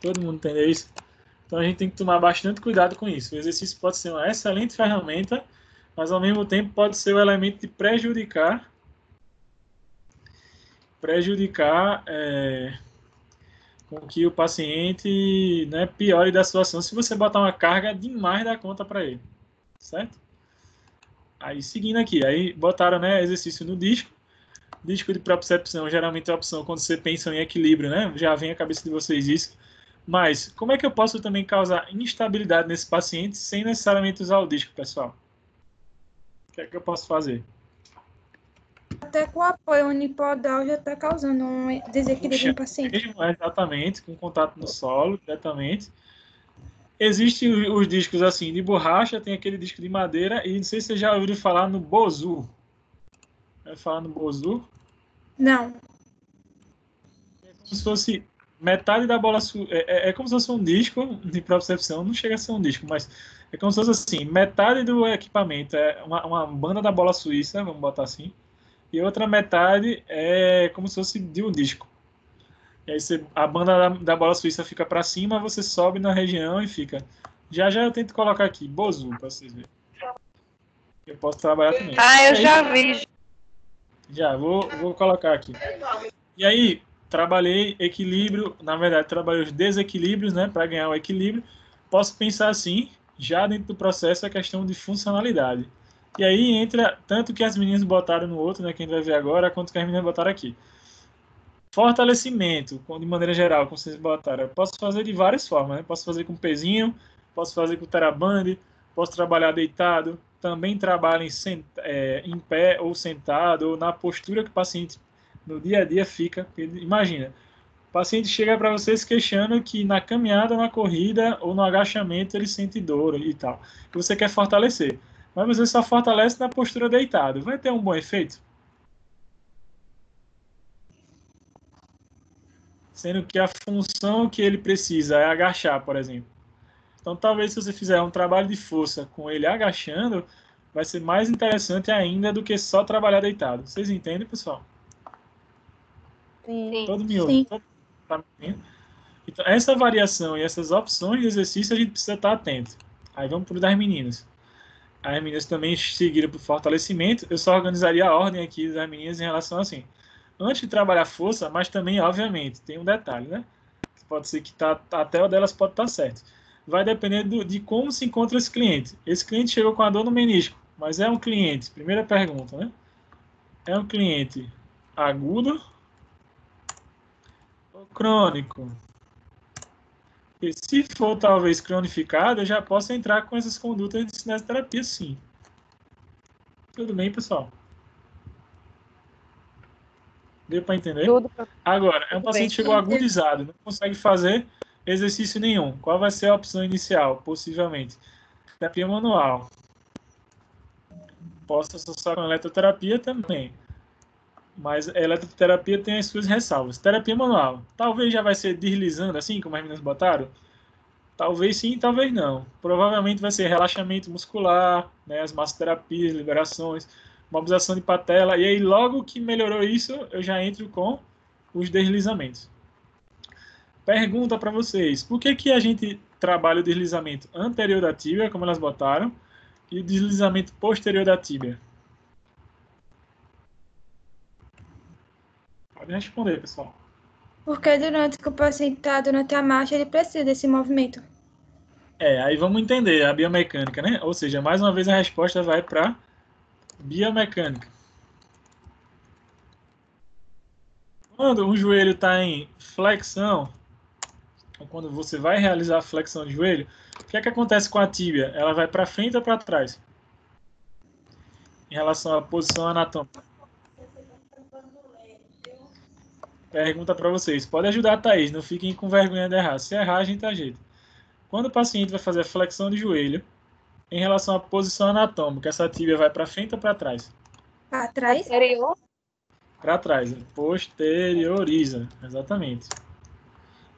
Todo mundo entende isso? Então a gente tem que tomar bastante cuidado com isso. O exercício pode ser uma excelente ferramenta, mas ao mesmo tempo pode ser o elemento de prejudicar com que o paciente, né, piore da situação se você botar uma carga demais da conta para ele, certo? Aí, seguindo aqui, aí botaram, né, exercício no disco de propriocepção, geralmente é a opção quando você pensa em equilíbrio, né, já vem à cabeça de vocês isso, mas como é que eu posso também causar instabilidade nesse paciente sem necessariamente usar o disco, pessoal? O que é que eu posso fazer? Até com o apoio unipodal já está causando um desequilíbrio no paciente. Mesmo, exatamente, com contato no solo, diretamente. Existem os discos assim de borracha, tem aquele disco de madeira, e não sei se você já ouviu falar no Bozu. Vai falar no Bozu? Não. É como se fosse metade da bola... É como se fosse um disco de propriocepção, não chega a ser um disco, mas é como se fosse assim, metade do equipamento é uma banda da bola suíça, vamos botar assim, e outra metade é como se fosse de um disco. E aí a banda da bola suíça fica para cima, você sobe na região e fica. Já eu tento colocar aqui, Bozu, para vocês verem. Eu posso trabalhar também. Ah, eu já vi. Já, vou colocar aqui. E aí, trabalhei equilíbrio, na verdade, trabalhei os desequilíbrios, né, para ganhar o equilíbrio. Posso pensar assim, já dentro do processo, a questão de funcionalidade. E aí entra tanto que as meninas botaram no outro, né, que a gente vai ver agora, quanto que as meninas botaram aqui. Fortalecimento, de maneira geral, como vocês botaram, eu posso fazer de várias formas, né? Posso fazer com pezinho, posso fazer com teraband, posso trabalhar deitado, também trabalho em pé ou sentado, ou na postura que o paciente no dia a dia fica. Imagina, o paciente chega para você se queixando que na caminhada, na corrida ou no agachamento ele sente dor e tal. E você quer fortalecer, mas você só fortalece na postura deitado. Vai ter um bom efeito? Sendo que a função que ele precisa é agachar, por exemplo. Então, talvez se você fizer um trabalho de força com ele agachando, vai ser mais interessante ainda do que só trabalhar deitado. Vocês entendem, pessoal? Sim. Todo miúdo. Então, essa variação e essas opções de exercício a gente precisa estar atento. Aí vamos para o das meninas. As meninas também seguiram para o fortalecimento. Eu só organizaria a ordem aqui das meninas em relação assim. Antes de trabalhar força, mas também, obviamente, tem um detalhe, né? Pode ser que até o delas pode estar certo. Vai depender de como se encontra esse cliente. Esse cliente chegou com a dor no menisco, mas é um cliente, primeira pergunta, né? É um cliente agudo ou crônico? E se for talvez cronificado, eu já posso entrar com essas condutas de cinesioterapia, sim. Tudo bem, pessoal? Deu para entender? Agora, é um paciente que chegou agudizado, não consegue fazer exercício nenhum. Qual vai ser a opção inicial, possivelmente? Terapia manual. Posso associar com eletroterapia também. Mas a eletroterapia tem as suas ressalvas. Terapia manual. Talvez já vai ser deslizando, assim como as meninas botaram? Talvez sim, talvez não. Provavelmente vai ser relaxamento muscular, né, as massoterapias, liberações, mobilização de patela, e aí logo que melhorou isso, eu já entro com os deslizamentos. Pergunta para vocês, por que a gente trabalha o deslizamento anterior da tíbia, como elas botaram, e o deslizamento posterior da tíbia? Pode responder, pessoal. Porque durante que o paciente está durante a marcha, ele precisa desse movimento. Aí vamos entender a biomecânica, né? Ou seja, mais uma vez a resposta vai para biomecânica. Quando o joelho está em flexão, ou quando você vai realizar a flexão de joelho, o que é que acontece com a tíbia? Ela vai para frente ou para trás? Em relação à posição anatômica. Pergunta para vocês. Pode ajudar a Thaís, não fiquem com vergonha de errar. Se errar, a gente ajeita. Quando o paciente vai fazer a flexão de joelho, em relação à posição anatômica, essa tíbia vai para frente ou para trás? Para trás? Posterior. Para trás. Posterioriza. Exatamente.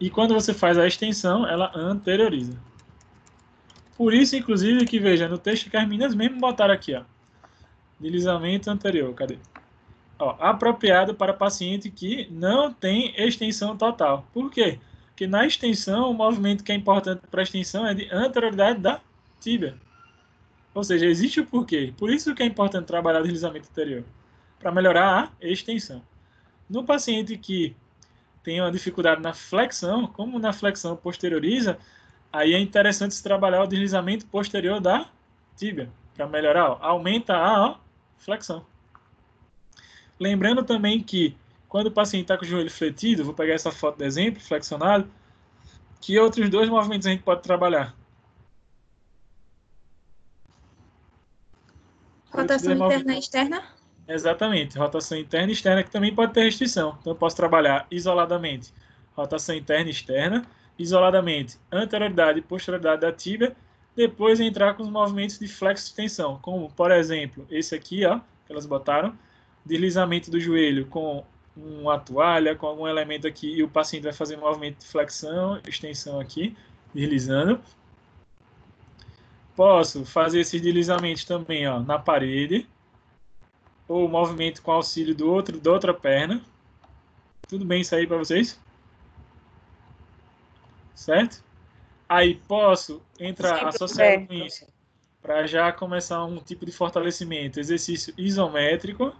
E quando você faz a extensão, ela anterioriza. Por isso, inclusive, que veja, no texto que as meninas mesmo botaram aqui, ó. Deslizamento anterior. Cadê? Ó, apropriado para paciente que não tem extensão total. Por quê? Porque na extensão, o movimento que é importante para a extensão é de anterioridade da tíbia. Ou seja, existe o porquê. Por isso que é importante trabalhar o deslizamento anterior, para melhorar a extensão. No paciente que tem uma dificuldade na flexão, como na flexão posterioriza, aí é interessante se trabalhar o deslizamento posterior da tíbia, para melhorar, ó, aumenta a flexão. Lembrando também que quando o paciente está com o joelho fletido, vou pegar essa foto de exemplo, flexionado, que outros dois movimentos a gente pode trabalhar? Rotação interna e externa? Exatamente, rotação interna e externa, que também pode ter restrição. Então, eu posso trabalhar isoladamente rotação interna e externa, isoladamente anterioridade e posterioridade da tíbia, depois entrar com os movimentos de flexo-extensão, como, por exemplo, esse aqui, ó, que elas botaram, deslizamento do joelho com uma toalha, com algum elemento aqui, e o paciente vai fazer um movimento de flexão, extensão aqui, deslizando. Posso fazer esses deslizamentos também, ó, na parede, ou movimento com auxílio da outra perna. Tudo bem isso aí para vocês? Certo? Aí posso entrar associado com isso para já começar um tipo de fortalecimento, exercício isométrico.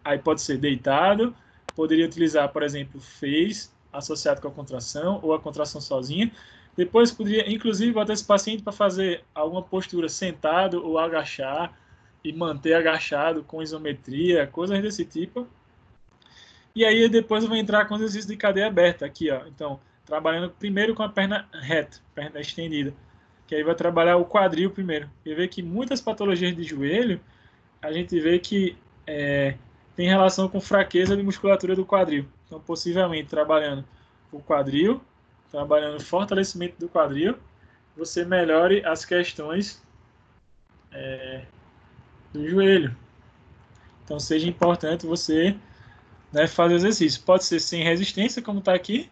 Aí pode ser deitado, poderia utilizar, por exemplo, face associado com a contração ou a contração sozinha. Depois poderia, inclusive, botar esse paciente para fazer alguma postura sentado ou agachar e manter agachado com isometria, coisas desse tipo. E aí depois eu vou entrar com exercício de cadeia aberta aqui, ó. Então, trabalhando primeiro com a perna reta, perna estendida, que aí vai trabalhar o quadril primeiro. E ver que muitas patologias de joelho, a gente vê que tem relação com fraqueza de musculatura do quadril. Então, possivelmente, trabalhando o quadril, trabalhando o fortalecimento do quadril, você melhore as questões do joelho. Então, seja importante você, né, fazer exercício. Pode ser sem resistência, como está aqui,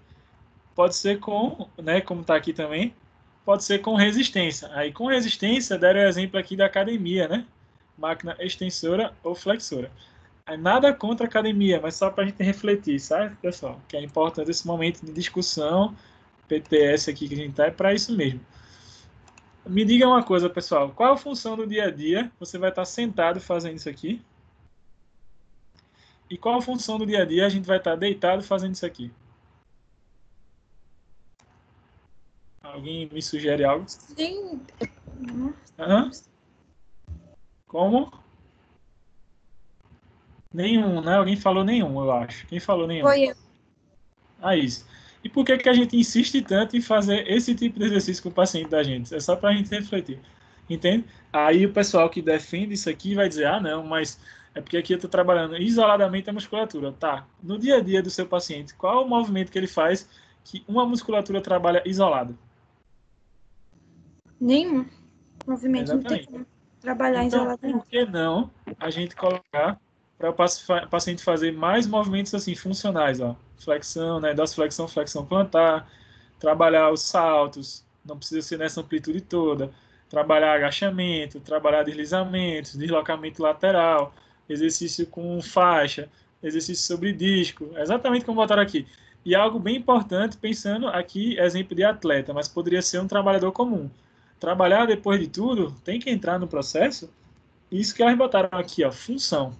pode ser com, né, como está aqui também, pode ser com resistência. Aí, com resistência, deram o exemplo aqui da academia, né? Máquina extensora ou flexora. Nada contra a academia, mas só para a gente refletir, sabe, pessoal? Que é importante esse momento de discussão, PTS aqui que a gente está, é para isso mesmo. Me diga uma coisa, pessoal. Qual a função do dia a dia? Você vai estar sentado fazendo isso aqui. E qual a função do dia a dia? A gente vai estar deitado fazendo isso aqui. Alguém me sugere algo? Sim. Hã? Como? Nenhum, né? Alguém falou nenhum, eu acho. Quem falou nenhum? Foi eu. Ah, isso. E por que a gente insiste tanto em fazer esse tipo de exercício com o paciente da gente? É só para a gente refletir. Entende? Aí o pessoal que defende isso aqui vai dizer, ah, não, mas é porque aqui eu estou trabalhando isoladamente a musculatura. Tá. No dia a dia do seu paciente, qual é o movimento que ele faz que uma musculatura trabalha isolada? Nenhum movimento. Exatamente. Não tem como trabalhar então, isoladamente. Por que não a gente colocar para o paciente fazer mais movimentos assim funcionais, ó, flexão, né, dorsiflexão, flexão plantar, trabalhar os saltos, não precisa ser nessa amplitude toda, trabalhar agachamento, trabalhar deslizamentos, deslocamento lateral, exercício com faixa, exercício sobre disco, exatamente como botaram aqui. E algo bem importante, pensando aqui, exemplo de atleta, mas poderia ser um trabalhador comum. Trabalhar depois de tudo, tem que entrar no processo. Isso que elas botaram aqui, ó, função.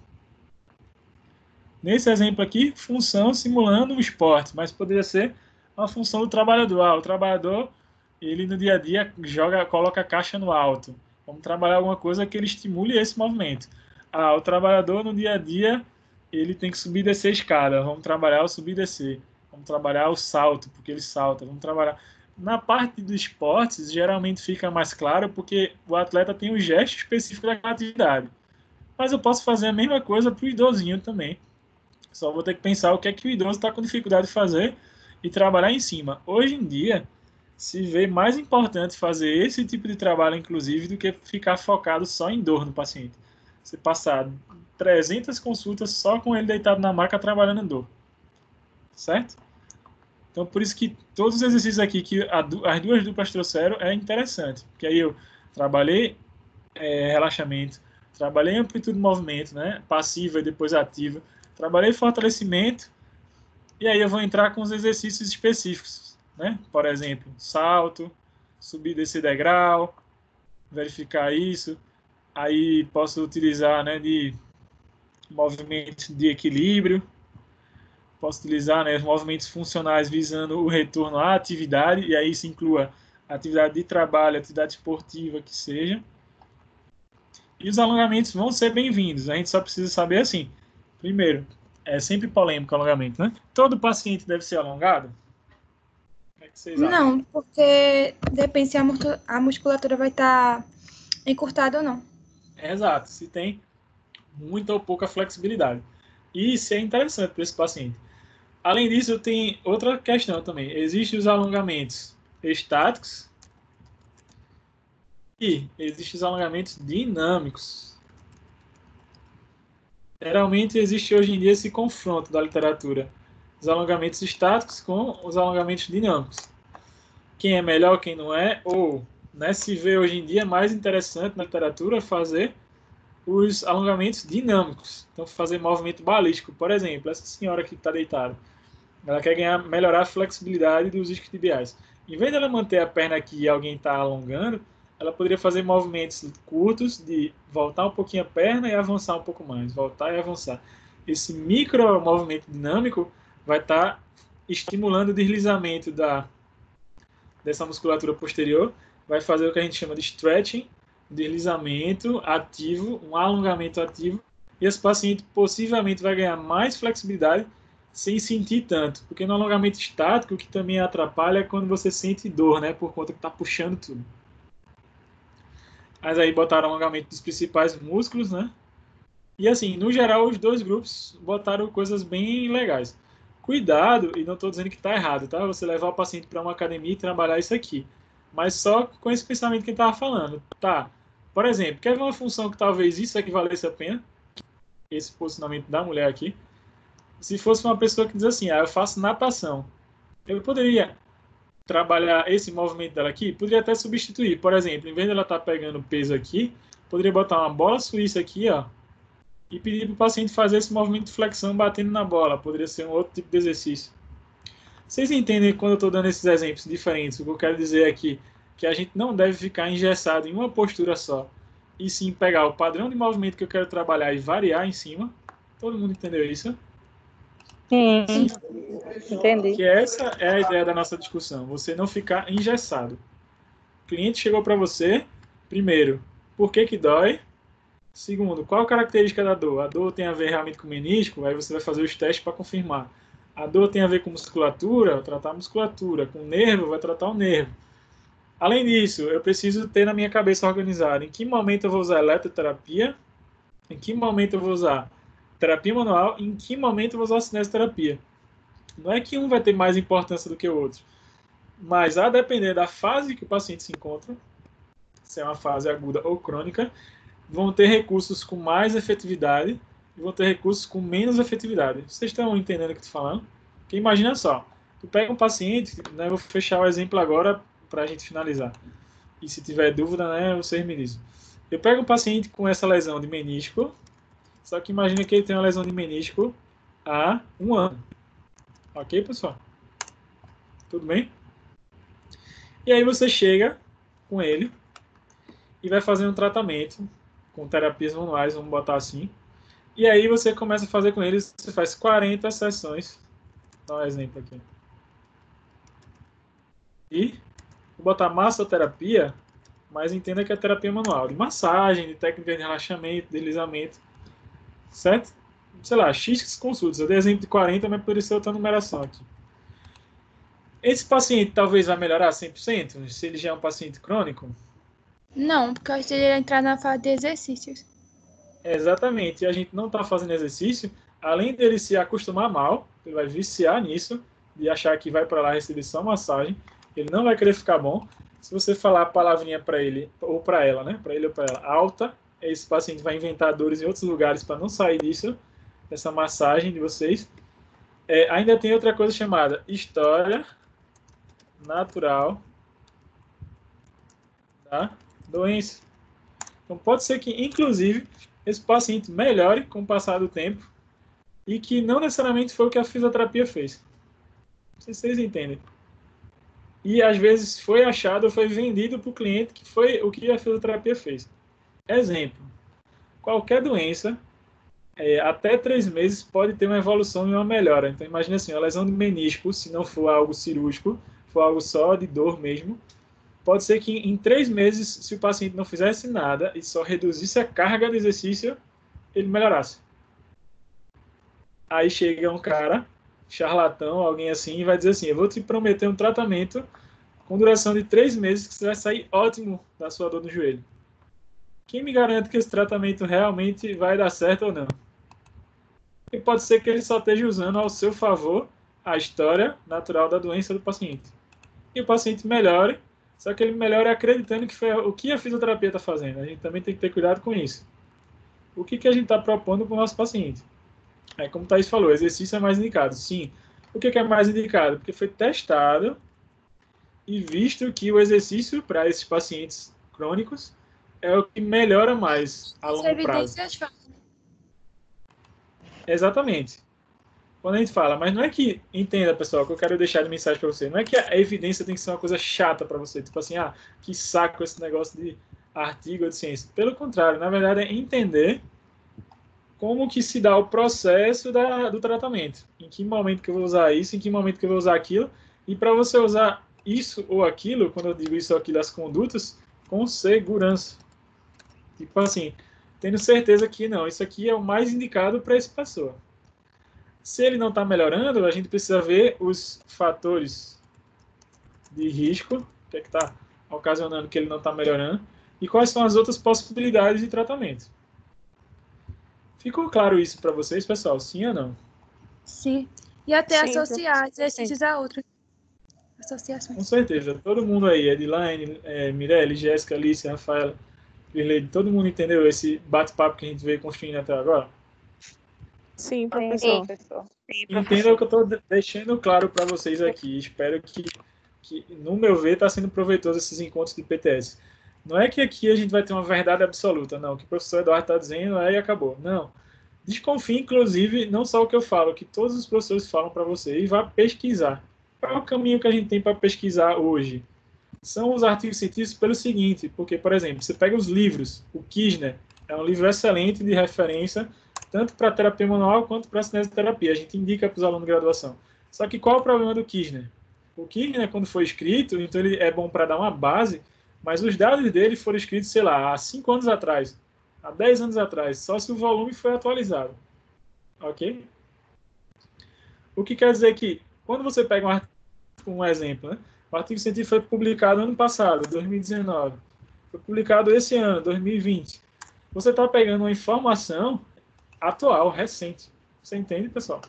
Nesse exemplo aqui, função simulando um esporte, mas poderia ser uma função do trabalhador. Ah, o trabalhador, ele no dia a dia coloca a caixa no alto. Vamos trabalhar alguma coisa que ele estimule esse movimento. Ah, o trabalhador no dia a dia, ele tem que subir e descer a escada. Vamos trabalhar o subir e descer. Vamos trabalhar o salto, porque ele salta. Vamos trabalhar... Na parte dos esportes, geralmente fica mais claro, porque o atleta tem um gesto específico daquela atividade. Mas eu posso fazer a mesma coisa para o idosinho também. Só vou ter que pensar o que é que o idoso está com dificuldade de fazer e trabalhar em cima. Hoje em dia, se vê mais importante fazer esse tipo de trabalho, inclusive, do que ficar focado só em dor no paciente. Você passar 300 consultas só com ele deitado na maca trabalhando em dor. Certo? Então, por isso que todos os exercícios aqui que as duas duplas trouxeram é interessante. Porque aí eu trabalhei relaxamento, trabalhei amplitude de movimento, né? Passiva e depois ativa. Trabalhei fortalecimento e aí eu vou entrar com os exercícios específicos, né? Por exemplo, salto, subir e descer degrau, verificar isso, Aí posso utilizar, né, de movimentos de equilíbrio, posso utilizar, né, movimentos funcionais visando o retorno à atividade, e aí isso inclua atividade de trabalho, atividade esportiva, que seja. E os alongamentos vão ser bem-vindos. A gente só precisa saber assim. Primeiro, é sempre polêmico o alongamento, né? Todo paciente deve ser alongado? O que é que vocês acham? Não, porque depende se a musculatura vai estar encurtada ou não. Exato, se tem muita ou pouca flexibilidade. E isso é interessante para esse paciente. Além disso, tem outra questão também. Existem os alongamentos estáticos e existem os alongamentos dinâmicos. Geralmente existe hoje em dia esse confronto da literatura, os alongamentos estáticos com os alongamentos dinâmicos. Quem é melhor, quem não é, ou, né, se vê hoje em dia mais interessante na literatura fazer os alongamentos dinâmicos. Então, fazer movimento balístico, por exemplo, essa senhora aqui que está deitada, ela quer melhorar a flexibilidade dos isquiotibiais. Em vez dela manter a perna aqui e alguém está alongando, ela poderia fazer movimentos curtos de voltar um pouquinho a perna e avançar um pouco mais, voltar e avançar. Esse micro movimento dinâmico vai estar estimulando o deslizamento dessa musculatura posterior, vai fazer o que a gente chama de stretching, deslizamento ativo, um alongamento ativo, e esse paciente possivelmente vai ganhar mais flexibilidade sem sentir tanto, porque no alongamento estático o que também atrapalha é quando você sente dor, né, por conta que está puxando tudo. Mas aí botaram alongamento dos principais músculos, né? E assim, no geral, os dois grupos botaram coisas bem legais. Cuidado, e não estou dizendo que está errado, tá? Você levar o paciente para uma academia e trabalhar isso aqui. Mas só com esse pensamento que a gente estava falando. Tá, por exemplo, quer ver uma função que talvez isso aqui valesse a pena? Esse posicionamento da mulher aqui. Se fosse uma pessoa que diz assim, eu faço natação. Eu poderia trabalhar esse movimento dela aqui, poderia até substituir. Por exemplo, em vez de ela estar pegando peso aqui, poderia botar uma bola suíça aqui, ó, e pedir para o paciente fazer esse movimento de flexão batendo na bola. Poderia ser um outro tipo de exercício. Vocês entendem quando eu estou dando esses exemplos diferentes? O que eu quero dizer aqui que a gente não deve ficar engessado em uma postura só, e sim pegar o padrão de movimento que eu quero trabalhar e variar em cima. Todo mundo entendeu isso? Sim, entendi. Que essa é a ideia da nossa discussão, você não ficar engessado. O cliente chegou para você, primeiro, por que dói? Segundo, qual a característica da dor? A dor tem a ver realmente com o menisco? Aí você vai fazer os testes para confirmar. A dor tem a ver com musculatura? Vai tratar a musculatura. Com nervo? Vai tratar o nervo. Além disso, eu preciso ter na minha cabeça organizada em que momento eu vou usar eletroterapia, em que momento eu vou usar terapia manual, em que momento eu vou usar cinesioterapia. Não é que um vai ter mais importância do que o outro, mas a depender da fase que o paciente se encontra, se é uma fase aguda ou crônica, vão ter recursos com mais efetividade e vão ter recursos com menos efetividade. Vocês estão entendendo o que eu estou falando? Porque imagina só, tu pega um paciente, né, eu vou fechar o exemplo agora para a gente finalizar. E se tiver dúvida, né, vocês me dizem. Eu pego um paciente com essa lesão de menisco, só que imagina que ele tem uma lesão de menisco há 1 ano. Ok, pessoal? Tudo bem? E aí você chega com ele e vai fazer um tratamento com terapias manuais, vamos botar assim. E aí você começa a fazer com ele, você faz 40 sessões. Vou dar um exemplo aqui. E vou botar massoterapia, mas entenda que é terapia manual, de massagem, de técnica de relaxamento, deslizamento, certo? Sei lá, X consultas. Eu dei exemplo de 40, mas poderia ser outra numeração aqui. Esse paciente talvez vai melhorar 100%, se ele já é um paciente crônico? Não, porque eu acho que ele ia entrar na fase de exercícios. Exatamente. E a gente não está fazendo exercício, além dele se acostumar mal, ele vai viciar nisso, de achar que vai para lá receber só massagem, ele não vai querer ficar bom. Se você falar a palavrinha para ele, ou para ela, né? Para ele ou para ela, alta, esse paciente vai inventar dores em outros lugares para não sair disso, dessa massagem de vocês. Ainda tem outra coisa chamada história natural da doença. Então pode ser que, inclusive, esse paciente melhore com o passar do tempo e que não necessariamente foi o que a fisioterapia fez. Não sei se vocês entendem. E às vezes foi achado ou foi vendido para o cliente que foi o que a fisioterapia fez. Exemplo, qualquer doença, até 3 meses pode ter uma evolução e uma melhora. Então, imagine assim, uma lesão de menisco, se não for algo cirúrgico, for algo só de dor mesmo, pode ser que em 3 meses, se o paciente não fizesse nada e só reduzisse a carga de exercício, ele melhorasse. Aí chega um cara, charlatão, alguém assim, e vai dizer assim, eu vou te prometer um tratamento com duração de 3 meses que você vai sair ótimo da sua dor no joelho. Quem me garante que esse tratamento realmente vai dar certo ou não? E pode ser que ele só esteja usando ao seu favor a história natural da doença do paciente. E o paciente melhore, só que ele melhore acreditando que foi o que a fisioterapia está fazendo. A gente também tem que ter cuidado com isso. O que a gente está propondo para o nosso paciente? Como o Thaís falou, exercício é mais indicado. Sim. O que é mais indicado? Porque foi testado e visto que o exercício para esses pacientes crônicos é o que melhora mais a longo prazo. Exatamente. Quando a gente fala, mas não é que, entenda, pessoal, que eu quero deixar de mensagem para você, não é que a evidência tem que ser uma coisa chata para você, tipo assim, que saco esse negócio de artigo ou de ciência. Pelo contrário, na verdade é entender como que se dá o processo do tratamento. Em que momento que eu vou usar isso, em que momento que eu vou usar aquilo, e para você usar isso ou aquilo, quando eu digo isso ou aquilo, as condutas, com segurança. Tipo assim, tendo certeza que não, isso aqui é o mais indicado para essa pessoa. Se ele não está melhorando, a gente precisa ver os fatores de risco, o que é que está ocasionando que ele não está melhorando, e quais são as outras possibilidades de tratamento. Ficou claro isso para vocês, pessoal? Sim ou não? Sim. E até associar exercícios a outros. Associações. Com certeza. Todo mundo aí, Edilaine, Mirelle, Jéssica, Alice, Rafaela, Virleide, todo mundo entendeu esse bate-papo que a gente veio construindo até agora? Sim, professor. Entenda o que eu estou deixando claro para vocês aqui. Espero que, no meu ver, está sendo proveitoso esses encontros de PTS. Não é que aqui a gente vai ter uma verdade absoluta, não. O que o professor Eduardo está dizendo e acabou. Não. Desconfie, inclusive, não só o que eu falo, o que todos os professores falam para você, e vá pesquisar. Qual é o caminho que a gente tem para pesquisar hoje? São os artigos científicos pelo seguinte, porque, por exemplo, você pega os livros, o Kirchner é um livro excelente de referência, tanto para terapia manual quanto para cinesioterapia. A gente indica para os alunos de graduação. Só que qual é o problema do Kirchner? O Kirchner, quando foi escrito, então ele é bom para dar uma base, mas os dados dele foram escritos, sei lá, há 5 anos atrás, há 10 anos atrás, só se o volume foi atualizado. Ok? O que quer dizer que, quando você pega um exemplo, né? O artigo científico foi publicado ano passado, 2019. Foi publicado esse ano, 2020. Você está pegando uma informação atual, recente. Você entende, pessoal?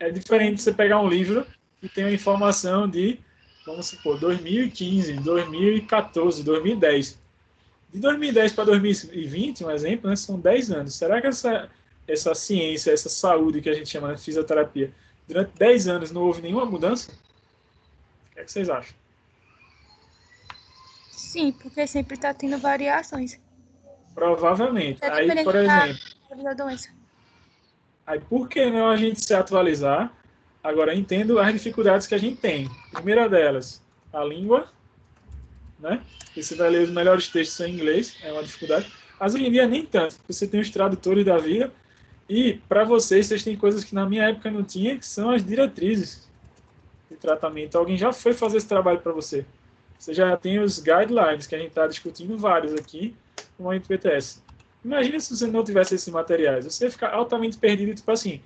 É diferente você pegar um livro que tem uma informação de, vamos supor, 2015, 2014, 2010. De 2010 para 2020, um exemplo, né, são 10 anos. Será que essa ciência, essa saúde que a gente chama de fisioterapia, durante 10 anos não houve nenhuma mudança? O que é que vocês acham? Sim, porque sempre está tendo variações. Provavelmente. Aí, por exemplo, aí por que não a gente se atualizar? Agora, entendo as dificuldades que a gente tem. Primeira delas, a língua, né? Você vai ler os melhores textos em inglês, é uma dificuldade. Mas hoje em dia nem tanto. Você tem os tradutores da vida e, para vocês têm coisas que na minha época não tinha, que são as diretrizes de tratamento. Alguém já foi fazer esse trabalho para você. Você já tem os guidelines, que a gente está discutindo vários aqui no momento PTS. Imagina se você não tivesse esses materiais. Você ia ficar altamente perdido, tipo assim,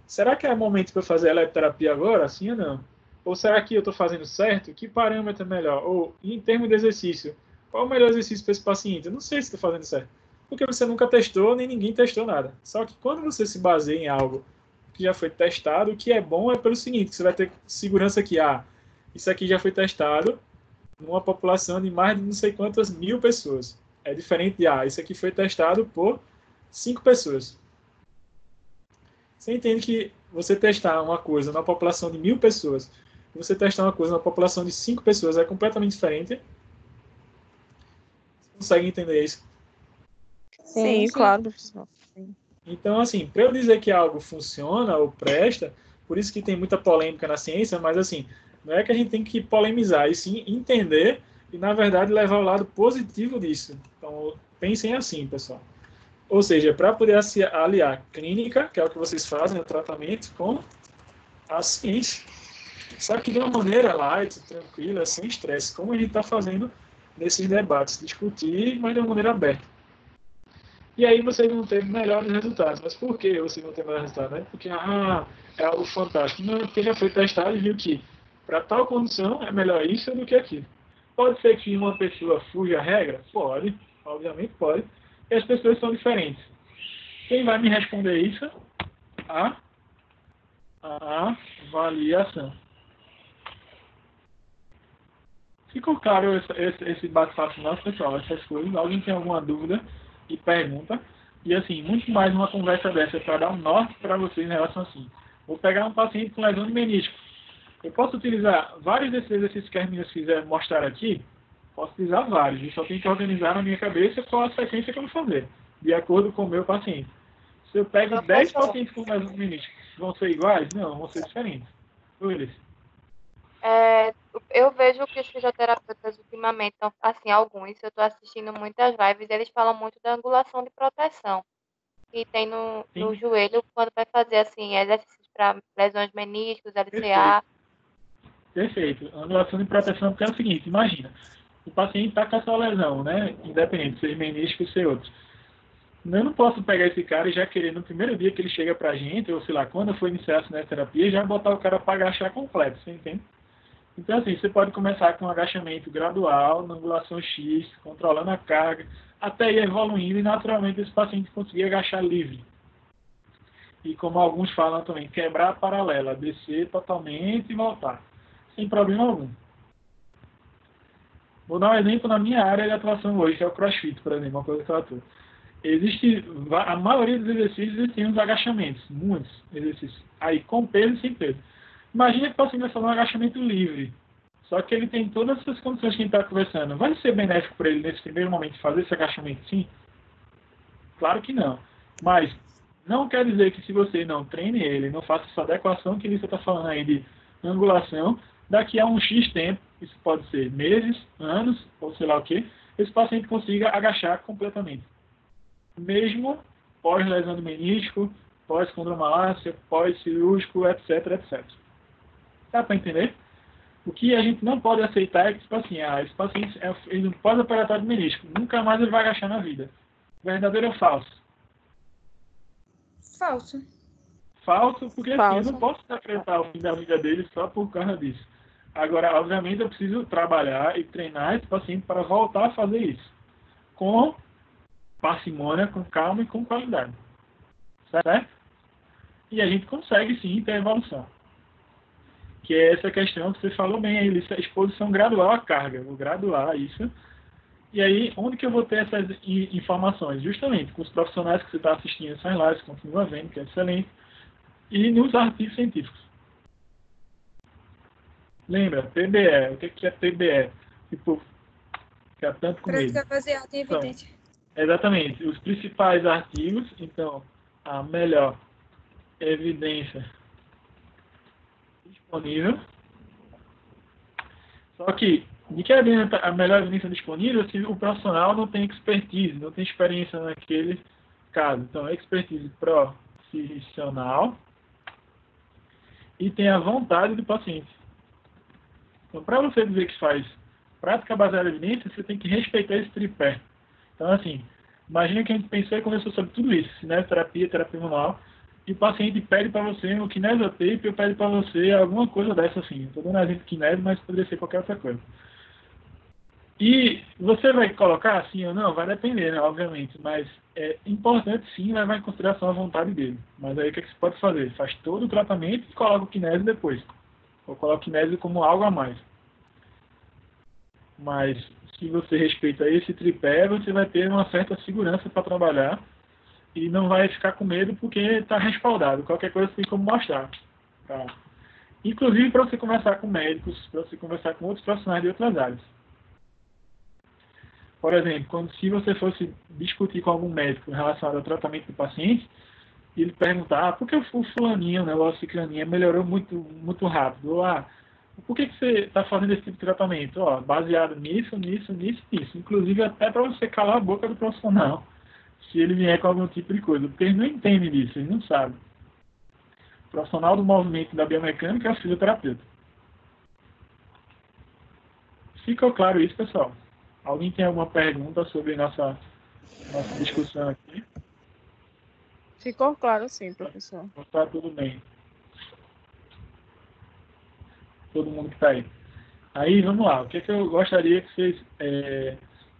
será que é momento para eu fazer eletroterapia agora? Sim ou não? Ou será que eu estou fazendo certo? Que parâmetro é melhor? Ou, em termos de exercício, qual é o melhor exercício para esse paciente? Eu não sei se estou fazendo certo. Porque você nunca testou, nem ninguém testou nada. Só que quando você se baseia em algo que já foi testado, o que é bom é pelo seguinte, você vai ter segurança que, isso aqui já foi testado numa população de mais de não sei quantas mil pessoas. É diferente de, isso aqui foi testado por 5 pessoas. Você entende que você testar uma coisa na população de 1000 pessoas e você testar uma coisa na população de 5 pessoas é completamente diferente? Você consegue entender isso? Sim, claro, professor. Então, assim, para eu dizer que algo funciona ou presta, por isso que tem muita polêmica na ciência, mas assim, não é que a gente tem que polemizar, e sim entender e, na verdade, levar o lado positivo disso. Então, pensem assim, pessoal. Ou seja, para poder aliar clínica, que é o que vocês fazem, o tratamento, com a ciência. Só que de uma maneira light, tranquila, sem estresse, como a gente está fazendo nesses debates, discutir, mas de uma maneira aberta. E aí vocês vão ter melhores resultados. Mas por que vocês vão ter melhores resultados? Né? Porque é algo fantástico. Não, porque já foi testado e viu que para tal condição é melhor isso do que aquilo. Pode ser que uma pessoa fuja a regra? Pode, obviamente pode. E as pessoas são diferentes. Quem vai me responder isso? A avaliação. Ficou claro esse bate-papo nosso, pessoal? Essas coisas. Alguém tem alguma dúvida e pergunta? E assim, muito mais uma conversa dessa para dar um norte para vocês em relação assim. Vou pegar um paciente com lesão de menisco. Eu posso utilizar vários desses exercícios que as meninas quiserem mostrar aqui? Posso utilizar vários. Eu só tenho que organizar na minha cabeça qual a sequência que eu vou fazer, de acordo com o meu paciente. Se eu pego 10 pacientes com lesão de menisco, vão ser iguais? Não, vão ser diferentes. Eles. Eu vejo que os fisioterapeutas ultimamente, assim, alguns, eu estou assistindo muitas lives, eles falam muito da angulação de proteção que tem no joelho quando vai fazer, assim, exercícios para lesões meniscos, LCA. Perfeito. Angulação de proteção, porque é o seguinte, imagina, o paciente está com essa lesão, né? Independente, ser menisco ou ser outro. Eu não posso pegar esse cara e já querer, no primeiro dia que ele chega pra gente, ou sei lá, quando eu for iniciar a cineterapia, já botar o cara para agachar completo, você entende? Então, assim, você pode começar com um agachamento gradual, na angulação X, controlando a carga, até ir evoluindo e, naturalmente, esse paciente conseguir agachar livre. E, como alguns falam também, quebrar a paralela, descer totalmente e voltar, sem problema algum. Vou dar um exemplo na minha área de atuação hoje, que é o CrossFit, por exemplo, uma coisa que eu atuo. A maioria dos exercícios tem uns agachamentos, muitos exercícios, aí com peso e sem peso. Imagina que o paciente vai fazer um agachamento livre, só que ele tem todas essas condições que a gente está conversando. Vai ser benéfico para ele nesse primeiro momento fazer esse agachamento, sim? Claro que não. Mas não quer dizer que se você não treine ele, não faça essa adequação que você está falando aí de angulação, daqui a um X tempo, isso pode ser meses, anos, ou sei lá o que, esse paciente consiga agachar completamente. Mesmo pós-lesão do menisco, pós-condromalácia, pós-cirúrgico, etc, etc. Dá para entender? O que a gente não pode aceitar é que, tipo assim, esse paciente é um pós-operatório de menisco, nunca mais ele vai agachar na vida. Verdadeiro ou falso? Falso. Falso, porque assim, eu não posso decretar o fim da vida dele só por causa disso. Agora, obviamente, eu preciso trabalhar e treinar esse paciente para voltar a fazer isso. Com parcimônia, com calma e com qualidade. Certo? E a gente consegue, sim, ter evolução. Que é essa questão que você falou bem aí, essa exposição gradual à carga. Vou graduar isso. E aí, onde que eu vou ter essas informações? Justamente com os profissionais que você está assistindo essas lives, continua vendo, que é excelente, e nos artigos científicos. Lembra, PBE. O que é PBE? Tipo, que é tanto com medo. Prática baseada em evidência. Então, exatamente. Os principais artigos, então, a melhor evidência disponível. Só que, de que adianta a melhor evidência disponível se o profissional não tem expertise, não tem experiência naquele caso? Então, expertise profissional e tem a vontade do paciente. Então, para você dizer que faz prática baseada em evidência, você tem que respeitar esse tripé. Então, assim, imagina que a gente pensou e conversou sobre tudo isso, cinesioterapia, terapia manual, e o paciente pede para você um kinesiotape ou pede para você alguma coisa dessa assim. Estou dando exemplo de kinésio, mas poderia ser qualquer outra coisa. E você vai colocar assim ou não? Vai depender, né, obviamente, mas é importante sim levar em consideração a vontade dele. Mas aí o que você pode fazer? Faz todo o tratamento e coloca o kinésio depois. Ou coloca o kinésio como algo a mais. Mas se você respeita esse tripé, você vai ter uma certa segurança para trabalhar e não vai ficar com medo porque está respaldado. Qualquer coisa você tem como mostrar. Tá? Inclusive para você conversar com médicos, para você conversar com outros profissionais de outras áreas. Por exemplo, se você fosse discutir com algum médico relacionado ao tratamento do paciente, e ele perguntar por que o fulaninho, né, o ciclaninha melhorou muito, muito rápido, ou Por que você está fazendo esse tipo de tratamento? Ó, baseado nisso. Inclusive até para você calar a boca do profissional, se ele vier com algum tipo de coisa. Porque eles não entendem disso, eles não sabem. O profissional do movimento da biomecânica é o fisioterapeuta. Ficou claro isso, pessoal? Alguém tem alguma pergunta sobre nossa discussão aqui? Ficou claro sim, professor. Está tudo bem. Todo mundo que está aí. Aí, vamos lá. O que eu gostaria que vocês...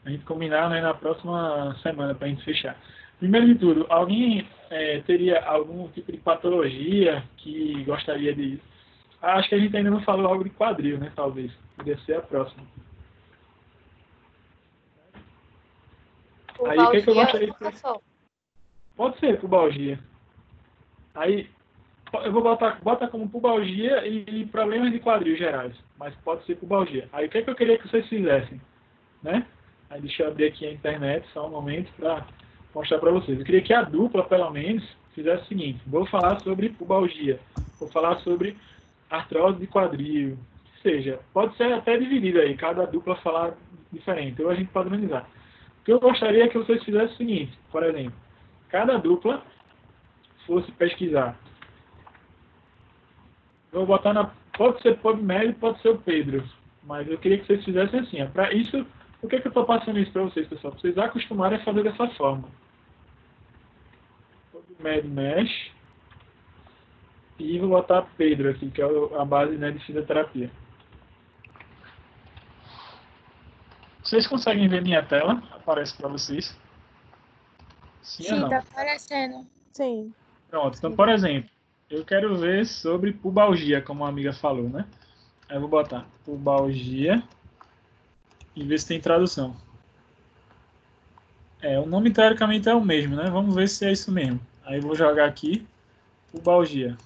a gente combinar, né, na próxima semana para a gente fechar. Primeiro de tudo, alguém teria algum tipo de patologia que gostaria de... acho que a gente ainda não falou algo de quadril, né? Talvez. Poderia ser a próxima. Aí, o que eu gostaria de... Pode ser pubalgia. Aí, eu vou bota como pubalgia e problemas de quadril gerais. Mas pode ser pubalgia. Aí, o que eu queria que vocês fizessem? Né? Aí, deixa eu abrir aqui a internet, só um momento, para mostrar para vocês. Eu queria que a dupla, pelo menos, fizesse o seguinte. Vou falar sobre pubalgia. Vou falar sobre artrose de quadril. Ou seja, pode ser até dividido aí. Cada dupla falar diferente. Ou a gente padronizar. O que eu gostaria é que vocês fizessem o seguinte. Por exemplo, cada dupla fosse pesquisar. Vou botar na... Pode ser o PubMed, pode ser o Pedro. Mas eu queria que vocês fizessem assim. Para isso, por que eu estou passando isso para vocês, pessoal? Para vocês acostumarem a fazer dessa forma. PubMed Mesh. E vou botar Pedro aqui, que é a base, né, de fisioterapia. Vocês conseguem ver minha tela? Aparece para vocês? Sim ou não? Sim, tá aparecendo. Sim. Pronto. Então, por exemplo, eu quero ver sobre pubalgia, como a amiga falou, né? Aí eu vou botar pubalgia e ver se tem tradução. O nome teoricamente é o mesmo, né? Vamos ver se é isso mesmo. Aí eu vou jogar aqui pubalgia.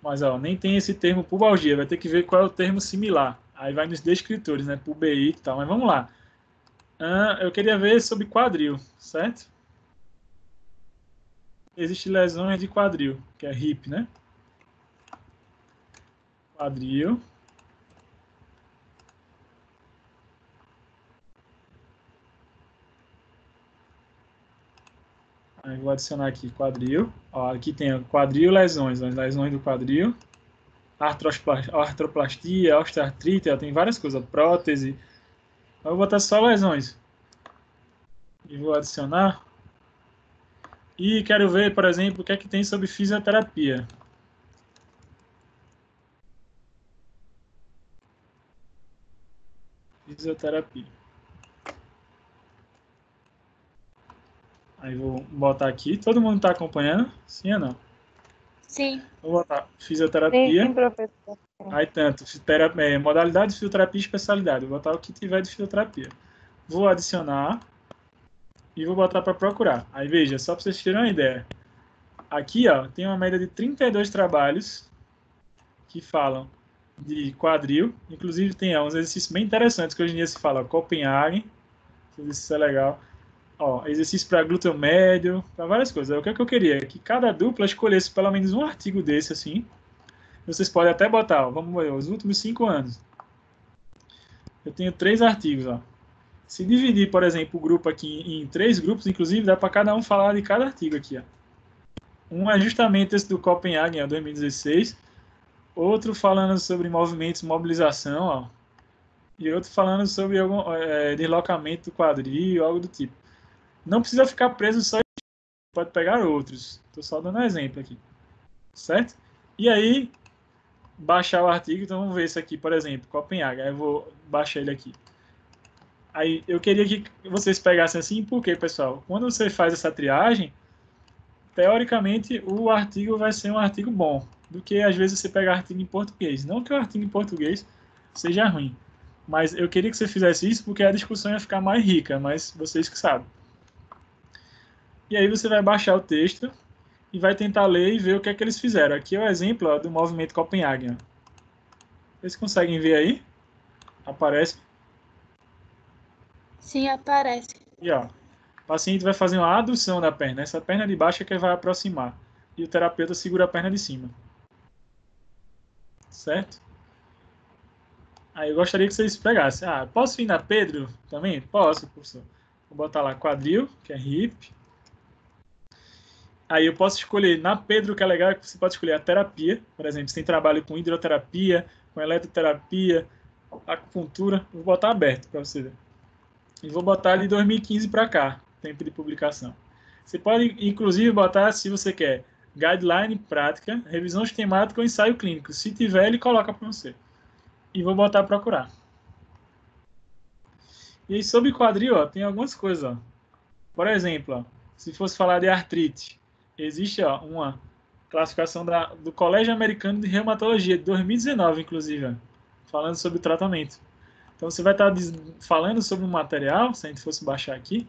Mas, ó, nem tem esse termo pubalgia. Vai ter que ver qual é o termo similar. Aí vai nos descritores, né? Pubi e tal. Mas vamos lá. Eu queria ver sobre quadril, certo? Existem lesões de quadril, que é hip, né? Quadril. Aí vou adicionar aqui quadril. Ó, aqui tem quadril, lesões. As lesões do quadril. Artroplastia, osteoartrite, tem várias coisas. Prótese. Eu vou botar só lesões. E vou adicionar. E quero ver, por exemplo, o que é que tem sobre fisioterapia. Fisioterapia. Aí vou botar aqui. Todo mundo está acompanhando? Sim ou não? Sim. Vou botar fisioterapia. Sim, professor. Aí tanto, modalidade de fisioterapia e especialidade. Vou botar o que tiver de fisioterapia. Vou adicionar e vou botar para procurar. Aí veja, só para vocês terem uma ideia. Aqui, ó, tem uma média de 32 trabalhos que falam de quadril. Inclusive tem uns exercícios bem interessantes que hoje em dia se fala. Copenhagen, isso é legal. Ó, exercício para glúteo médio, para várias coisas. O que eu queria? Que cada dupla escolhesse pelo menos um artigo desse, assim. Vocês podem até botar, ó, vamos ver, os últimos 5 anos. Eu tenho 3 artigos, ó. Se dividir, por exemplo, o grupo aqui em 3 grupos, inclusive, dá para cada um falar de cada artigo aqui, ó. Um é justamente esse do Copenhagen, ó, 2016. Outro falando sobre movimentos, mobilização, ó. E outro falando sobre algum deslocamento do quadril, algo do tipo. Não precisa ficar preso só em... Pode pegar outros. Estou só dando um exemplo aqui. Certo? E aí, baixar o artigo. Então, vamos ver isso aqui, por exemplo, Copenhagen. Aí eu vou baixar ele aqui. Aí, eu queria que vocês pegassem assim, porque, pessoal, quando você faz essa triagem, teoricamente, o artigo vai ser um artigo bom, do que, às vezes, você pegar artigo em português. Não que o artigo em português seja ruim, mas eu queria que você fizesse isso porque a discussão ia ficar mais rica, mas vocês que sabem. E aí você vai baixar o texto e vai tentar ler e ver o que é que eles fizeram. Aqui é o exemplo, ó, do movimento Copenhagen. Vocês conseguem ver aí? Aparece. Sim, aparece. E ó, o paciente vai fazer uma adução da perna. Essa perna de baixo é que vai aproximar. E o terapeuta segura a perna de cima. certo? Aí eu gostaria que vocês pegassem. Ah, posso ir na Pedro também? Posso, professor. Vou botar lá quadril, que é HIP. Aí eu posso escolher, na Pedro, que é legal, que você pode escolher a terapia. Por exemplo, você tem trabalho com hidroterapia, com eletroterapia, acupuntura. Vou botar aberto para você ver. E vou botar de 2015 para cá, tempo de publicação. Você pode, inclusive, botar, se você quer, guideline prática, revisão sistemática ou ensaio clínico. Se tiver, ele coloca para você. E vou botar procurar. E aí, sobre quadril, ó, tem algumas coisas. Ó. Por exemplo, ó, se fosse falar de artrite, existe ó, uma classificação do Colégio Americano de Reumatologia, de 2019, inclusive, ó, falando sobre o tratamento. Então, você vai estar falando sobre um material, se a gente fosse baixar aqui,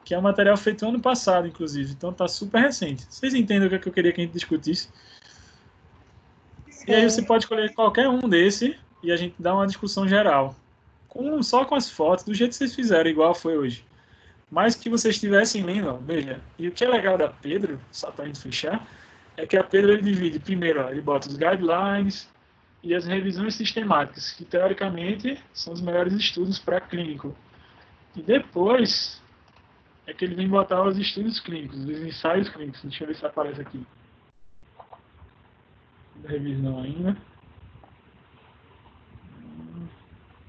que é um material feito ano passado, inclusive. Então, está super recente. Vocês entendem o que eu queria que a gente discutisse? Sim. E aí, você pode escolher qualquer um desse e a gente dá uma discussão geral. Só com as fotos, do jeito que vocês fizeram, igual foi hoje. Mas que vocês estivessem lendo, ó, veja. E o que é legal da Pedro, só para a gente fechar, é que a Pedro ele divide, primeiro, ó, ele bota os guidelines e as revisões sistemáticas, que teoricamente são os melhores estudos para clínico. E depois é que ele vem botar os estudos clínicos, os ensaios clínicos. Deixa eu ver se aparece aqui. Revisão ainda.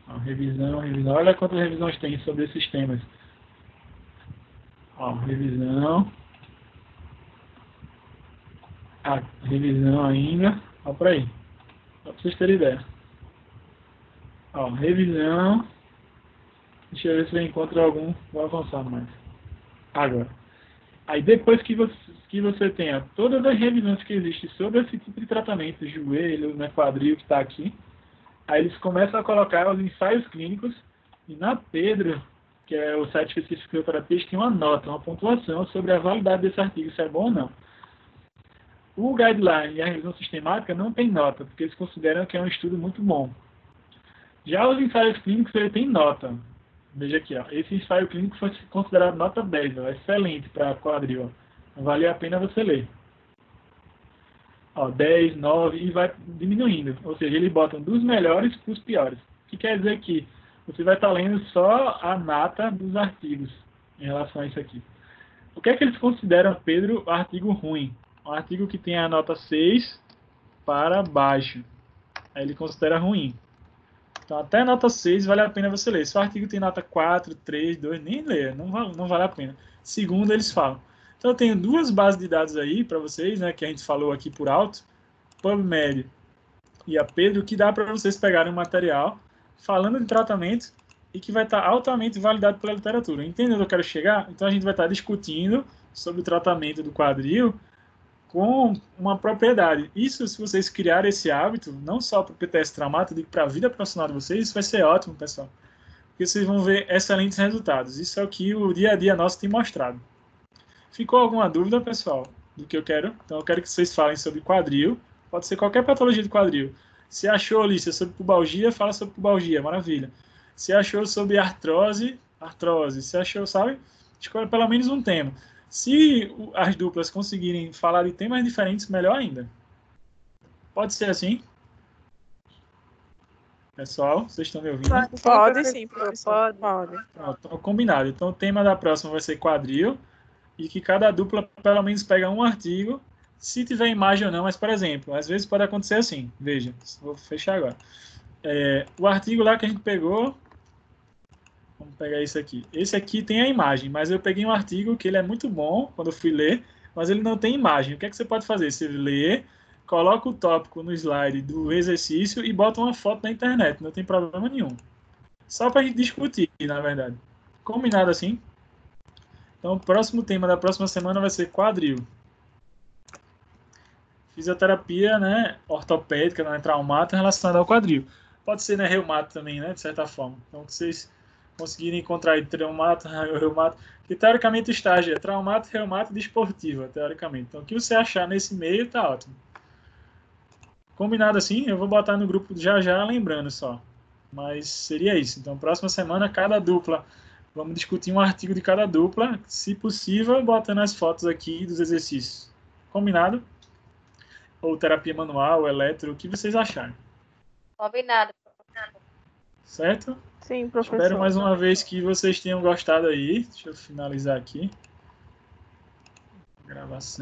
Ó, revisão. Olha quantas revisões tem sobre esses temas. Ó, revisão. Ah, revisão ainda. Ó, por aí. Só para vocês terem ideia. Ó, revisão. Deixa eu ver se eu encontro algum. Vou avançar mais. Agora. Aí depois que você tenha todas as revisões que existem sobre esse tipo de tratamento, joelho, né, quadril que está aqui, aí eles começam a colocar os ensaios clínicos e na Pedro, que é o site específico de fisioterapia, tem uma nota, uma pontuação sobre a validade desse artigo, se é bom ou não. O guideline e a revisão sistemática não tem nota, porque eles consideram que é um estudo muito bom. Já os ensaios clínicos, ele tem nota. Veja aqui, ó, esse ensaio clínico foi considerado nota 10, ó, excelente para quadril. Ó. Vale a pena você ler. Ó, 10, 9 e vai diminuindo. Ou seja, eles botam dos melhores para os piores. O que quer dizer que você vai estar lendo só a nata dos artigos em relação a isso aqui. O que é que eles consideram, Pedro, artigo ruim? Um artigo que tem a nota 6 para baixo. Aí ele considera ruim. Então, até nota 6 vale a pena você ler. Se o artigo tem nota 4, 3, 2, nem ler. Não vale a pena. Segundo, eles falam. Então, eu tenho duas bases de dados aí para vocês, né, que a gente falou aqui por alto. PubMed e a Pedro, que dá para vocês pegarem um material falando de tratamento e que vai estar altamente validado pela literatura. Entende onde eu quero chegar? Então, a gente vai estar discutindo sobre o tratamento do quadril com uma propriedade. Isso, se vocês criarem esse hábito, não só para o PTS Traumato, digo para a vida profissional de vocês, isso vai ser ótimo, pessoal. Porque vocês vão ver excelentes resultados. Isso é o que o dia a dia nosso tem mostrado. Ficou alguma dúvida, pessoal, do que eu quero? Então, eu quero que vocês falem sobre quadril. Pode ser qualquer patologia do quadril. Se achou, Alicia, sobre pubalgia, fala sobre pubalgia. Maravilha. Se achou sobre artrose. Se achou, sabe? Escolha pelo menos um tema. Se as duplas conseguirem falar de temas diferentes, melhor ainda. Pode ser assim? Pessoal, vocês estão me ouvindo? Pode sim, professor. Pode. Pronto, então, combinado. Então, o tema da próxima vai ser quadril e que cada dupla pelo menos pega um artigo, se tiver imagem ou não, mas, por exemplo, às vezes pode acontecer assim. Veja, vou fechar agora. O artigo lá que a gente pegou, vamos pegar esse aqui. Esse aqui tem a imagem, mas eu peguei um artigo que ele é muito bom quando eu fui ler, mas ele não tem imagem. O que é que você pode fazer? Você lê, coloca o tópico no slide do exercício e bota uma foto na internet. Não tem problema nenhum. Só para a gente discutir, na verdade. Combinado assim? Então, o próximo tema da próxima semana vai ser quadril. Fisioterapia, né, ortopédica, né, traumato relacionada ao quadril. Pode ser, né, reumato também, né, de certa forma. Então, que vocês conseguirem encontrar aí traumato, reumato, que teoricamente o estágio é traumato, reumato e desportiva, teoricamente. Então, o que você achar nesse meio, tá ótimo. Combinado assim? Eu vou botar no grupo já, lembrando só. Mas seria isso. Então, próxima semana, cada dupla, vamos discutir um artigo de cada dupla, se possível, botando as fotos aqui dos exercícios. Combinado? ou terapia manual, eletro, o que vocês acharem. Combinado. Certo? Sim, professor. Espero mais uma vez que vocês tenham gostado aí. Deixa eu finalizar aqui. Gravação.